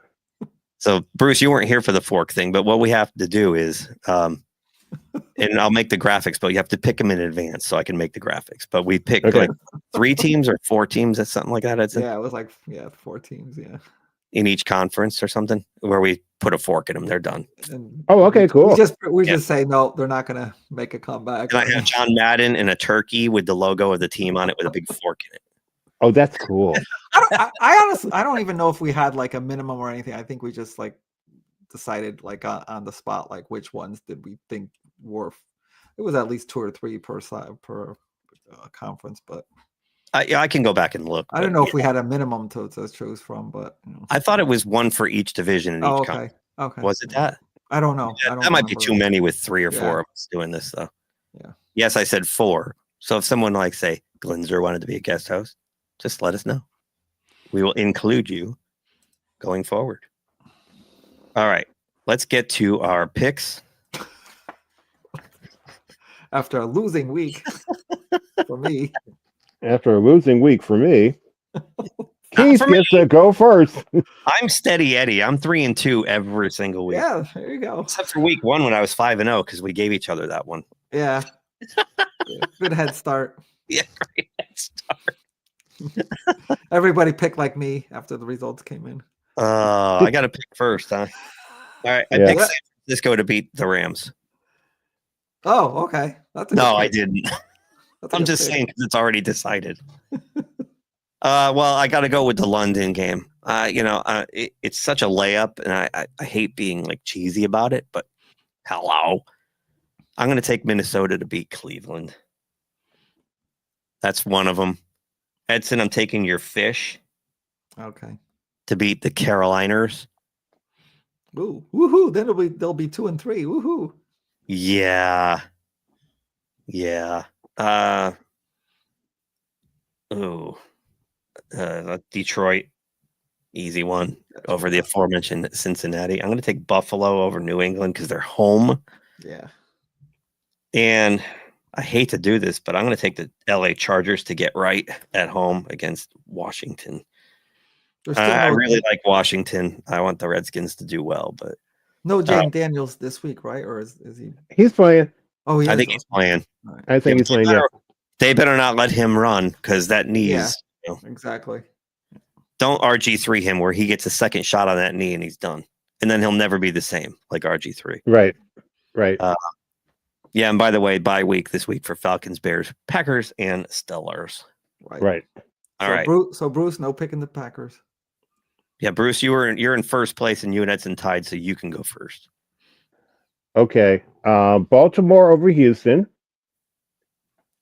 So, Bruce, you weren't here for the fork thing, but what we have to do is, and I'll make the graphics, but you have to pick them in advance so I can make the graphics. But we picked like 3 teams or 4 teams, that's something like that. It was like 4 teams, in each conference or something, where we put a fork in them. They're done. Okay, cool. We just say no, they're not going to make a comeback. And I have John Madden and a turkey with the logo of the team on it with a big fork in it. Oh, that's cool. I honestly, I don't even know if we had like a minimum or anything. I think we just like decided like on the spot, like which ones did we think were. It was at least 2 or 3 per side per conference, but I can go back and look. I don't know if we had a minimum to choose from, but I thought it was 1 for each division in each okay. conference. Okay. Was it that? I don't know. Yeah, that might be too many with 3 or 4 of us doing this, though. Yeah. Yes, I said 4. So if someone like say Glinzer wanted to be a guest host, just let us know. We will include you going forward. All right, let's get to our picks. After a losing week for me. After a losing week for me, Keith gets to go first. I'm steady Eddie. I'm 3-2 every single week. Yeah, there you go. Except for week 1 when I was 5-0 because we gave each other that one. Yeah. Good head start. Yeah, great head start. Everybody picked like me after the results came in. I got to pick first, huh? All right, I picked San Francisco to beat the Rams. Oh, okay. No, I didn't. I'm just saying because it's already decided. Well, I got to go with the London game. It's such a layup, and I hate being like cheesy about it, but hello. I'm going to take Minnesota to beat Cleveland. That's one of them. Edson, I'm taking your Fish. Okay. To beat the Caroliners. Ooh, woohoo! Then they'll be 2 and 3. Woohoo! Yeah. Detroit, easy one over the aforementioned Cincinnati. I'm going to take Buffalo over New England because they're home. Yeah. And I hate to do this, but I'm going to take the LA Chargers to get right at home against Washington. I really like Washington. I want the Redskins to do well, but no Jaden Daniels this week, right? Or is he? He's playing. Oh, I think he's playing. Right. I think he's playing. Yeah. They better not let him run because that knee is. Exactly. Don't RG3 him where he gets a second shot on that knee and he's done, and then he'll never be the same like RG3. Right. Yeah, and by the way, bye week this week for Falcons, Bears, Packers, and Steelers. Right. All right. So Bruce, no picking the Packers. Yeah, Bruce, you're in first place, and you and Edson tied, so you can go first. Okay. Baltimore over Houston.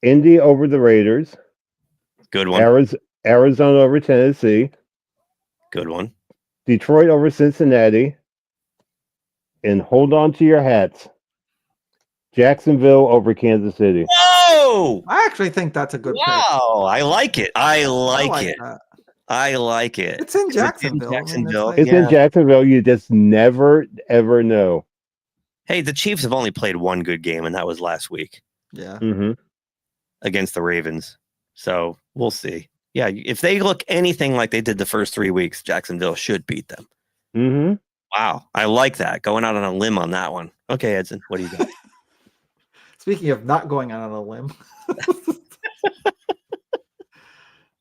Indy over the Raiders. Good one. Arizona over Tennessee. Good one. Detroit over Cincinnati. and hold on to your hats. Jacksonville over Kansas City. Whoa! I actually think that's a good pick. Wow, I like it. I like like it. that. I like it. It's in 'Cause Jacksonville. It's in Jacksonville. It's in Jacksonville. You just never ever know. Hey, the Chiefs have only played one good game, and that was last week. Yeah. Mm-hmm. Against the Ravens. So we'll see. Yeah, if they look anything like they did the first 3 weeks, Jacksonville should beat them. Mm-hmm. Wow, I like that. Going out on a limb on that one. Okay, Edson, what do you got? Speaking of not going out on a limb,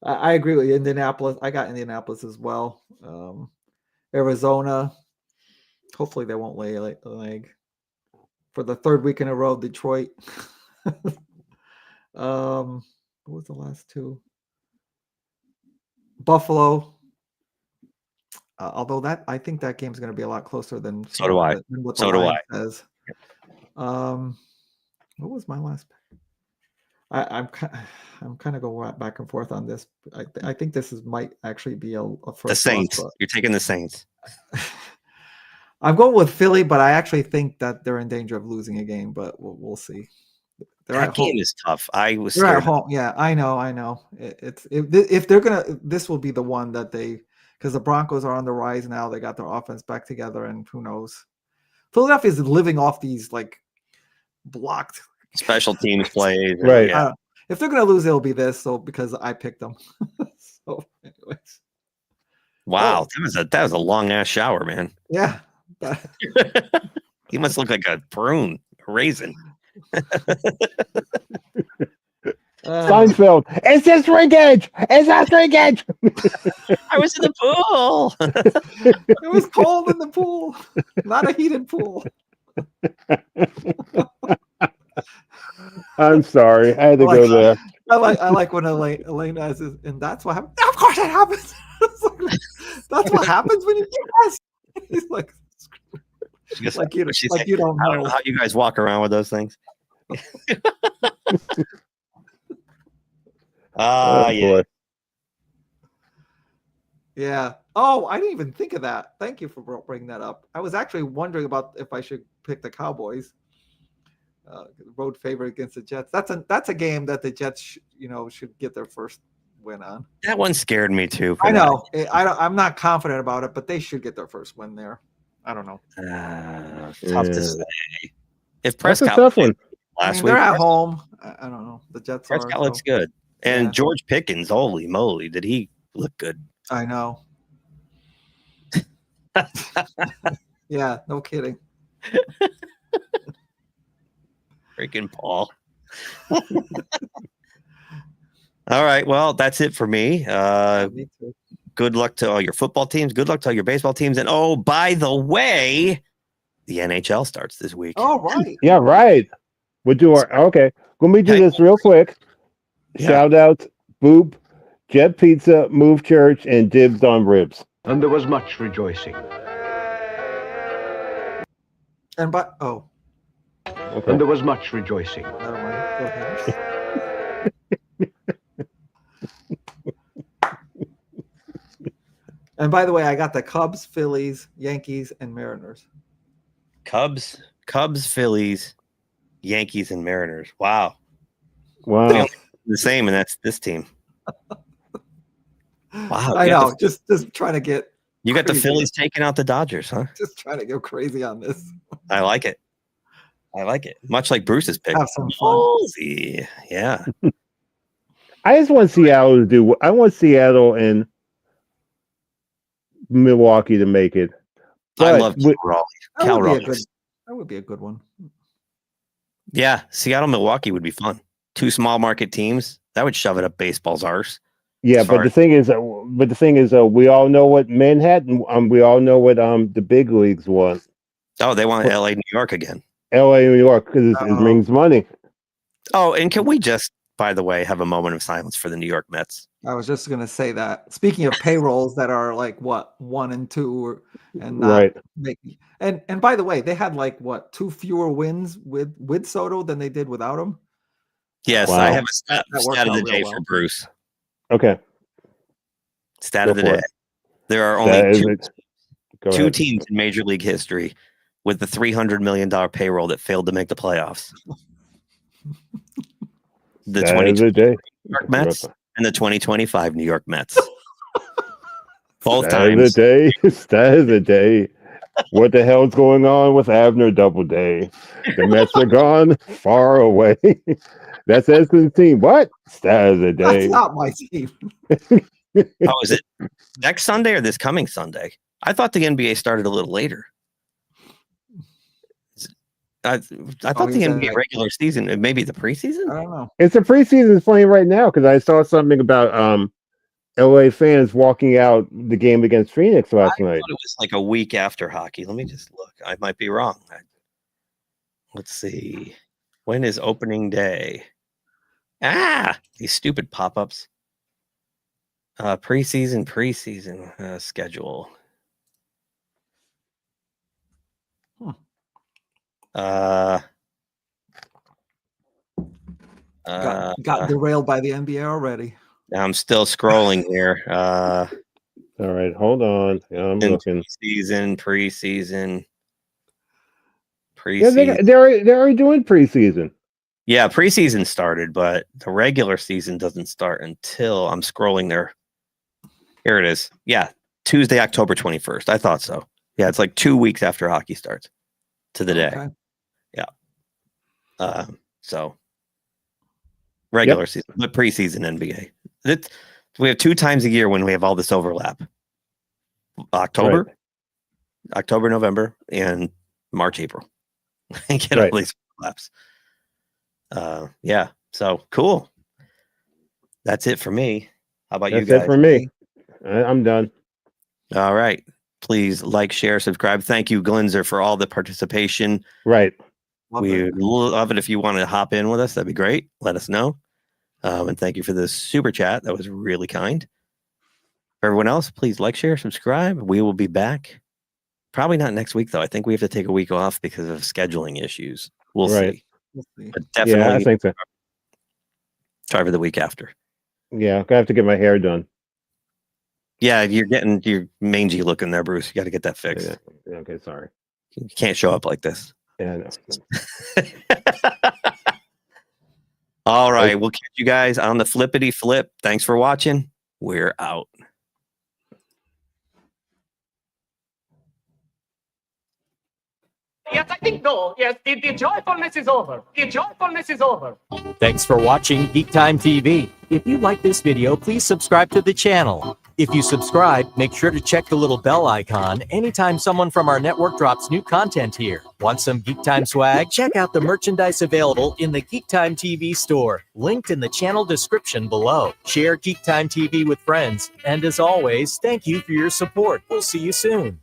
I agree with you. Indianapolis. I got Indianapolis as well. Arizona. Hopefully they won't lay an egg. For the third week in a row, Detroit. What was the last two? Buffalo. Although I think that game's going to be a lot closer than So do I. what So the do line I. says. What was my last pick? I'm kind of going back and forth on this. I think this might actually be a first. The Saints. You're taking the Saints. I'm going with Philly, but I actually think that they're in danger of losing a game. But we'll see. That game is tough. I was. They're scared. at home. Yeah, I know. If they're gonna, this will be the one that because the Broncos are on the rise now. They got their offense back together, and who knows? Philadelphia is living off these like blocked special teams plays. Right. Yeah. If they're gonna lose, it'll be this. So because I picked them. So, anyways. Wow, that was a long ass shower, man. Yeah. You must look like a prune, a raisin. Seinfeld. It's this shrinkage. It's that shrinkage. I was in the pool. It was cold in the pool, not a heated pool. I'm sorry. I had to go there. I like when Elena says, and that's what happens. Of course it happens. That's what happens when you guess. He's like, like you don't know. I don't know how you guys walk around with those things. Yeah. Yeah. Oh, I didn't even think of that. Thank you for bringing that up. I was actually wondering about if I should pick the Cowboys. Road favorite against the Jets. That's a game that the Jets should get their first win on. That one scared me too. I know. I'm not confident about it, but they should get their first win there. I don't know. Tough to say. If That's a Prescott tough one. last week, they're at home. I don't know. The Jets Prescott looks good, and Yeah. George Pickens, holy moly, did he look good? I know. Yeah, no kidding. Freaking Paul. All right, well, that's it for me. Me too. Good luck to all your football teams. Good luck to all your baseball teams. And oh, by the way, the NHL starts this week. Oh, right. Yeah, right. We'll do our okay. Let me do this real quick. Yeah. Shout out Boop, Jet Pizza, Move Church, and Dibs on Ribs. And there was much rejoicing. And Okay. And there was much rejoicing. Never mind. Go ahead. And by the way, I got the Cubs, Phillies, Yankees, and Mariners. Cubs, Phillies, Yankees, and Mariners. Wow. Wow. The same, and that's this team. Wow. I know. Just trying to get. You got the crazy. Phillies taking out the Dodgers, huh? Just trying to go crazy on this. I like it. Much like Bruce's pick. Have some fun. Ballsy. Yeah. I just want Seattle to do. I want Seattle and Milwaukee to make it. I But love with- Cal That Raleigh. would be a good one. Yeah, Seattle, Milwaukee would be fun. Two small market teams that would shove it up baseball's arse. Yeah, As but far the thing is, we all know what Manhattan. We all know what the big leagues want. Oh, they want L.A., New York again. L.A., New York, because it brings money. Oh, and can we just, by the way, have a moment of silence for the New York Mets? I was just going to say that. Speaking of payrolls that are like what 1 and 2, and not Right. making, and by the way, they had like what 2 fewer wins with Soto than they did without him. Yes, Wow. I have a stat That worked of the out day real for well. Bruce. Okay. Stat Go of the for day. it. There are That only is two it. Go two ahead. teams in Major League history with the $300 million payroll that failed to make the playoffs. The 2020 New York Mets and the 2025 New York Mets. Both times. That is a day. What the hell's going on with Abner Doubleday? The Mets are gone far away. That's Edson's team. What? That is a day. That's not my team. Oh, is it next Sunday or this coming Sunday? I thought the NBA started a little later. I thought the NBA regular season, maybe the preseason? I don't know. It's the preseason is playing right now because I saw something about LA fans walking out the game against Phoenix last night. It was like a week after hockey. Let me just look. I might be wrong. Let's see. When is opening day? These stupid pop-ups. Preseason schedule. Got derailed by the NBA already. I'm still scrolling here. All right, hold on. I'm looking. Preseason. Yeah, they're already doing preseason. Yeah, preseason started, but the regular season doesn't start until I'm scrolling there. Here it is. Yeah, Tuesday, October 21st. I thought so. Yeah, it's like 2 weeks after hockey starts to the day. Okay. Yeah. So regular season, but preseason NBA. We have 2 times a year when we have all this overlap. October, November, and March, April. Get all these overlaps. Yeah. So cool. That's it for me. How about you guys? That's it for me. I'm done. All right. Please like, share, subscribe. Thank you, Glinzer, for all the participation. Right. We love it. If you want to hop in with us, that'd be great. Let us know. And thank you for the super chat. That was really kind. For everyone else, please like, share, subscribe. We will be back. Probably not next week, though. I think we have to take a week off because of scheduling issues. We'll see. But definitely, yeah, I think so. Try for the week after. Yeah, I have to get my hair done. Yeah, you're getting your mangy looking there, Bruce. You got to get that fixed. Yeah, okay, sorry. You can't show up like this. Yeah, I know. All right, we'll catch you guys on the flippity flip. Thanks for watching. We're out. Yes, I think no. Yes, the joyfulness is over. The joyfulness is over. Thanks for watching GeekTime TV. If you like this video, please subscribe to the channel. If you subscribe, make sure to check the little bell icon anytime someone from our network drops new content here. Want some GeekTime swag? Check out the merchandise available in the GeekTime TV store, linked in the channel description below. Share GeekTime TV with friends, and as always, thank you for your support. We'll see you soon.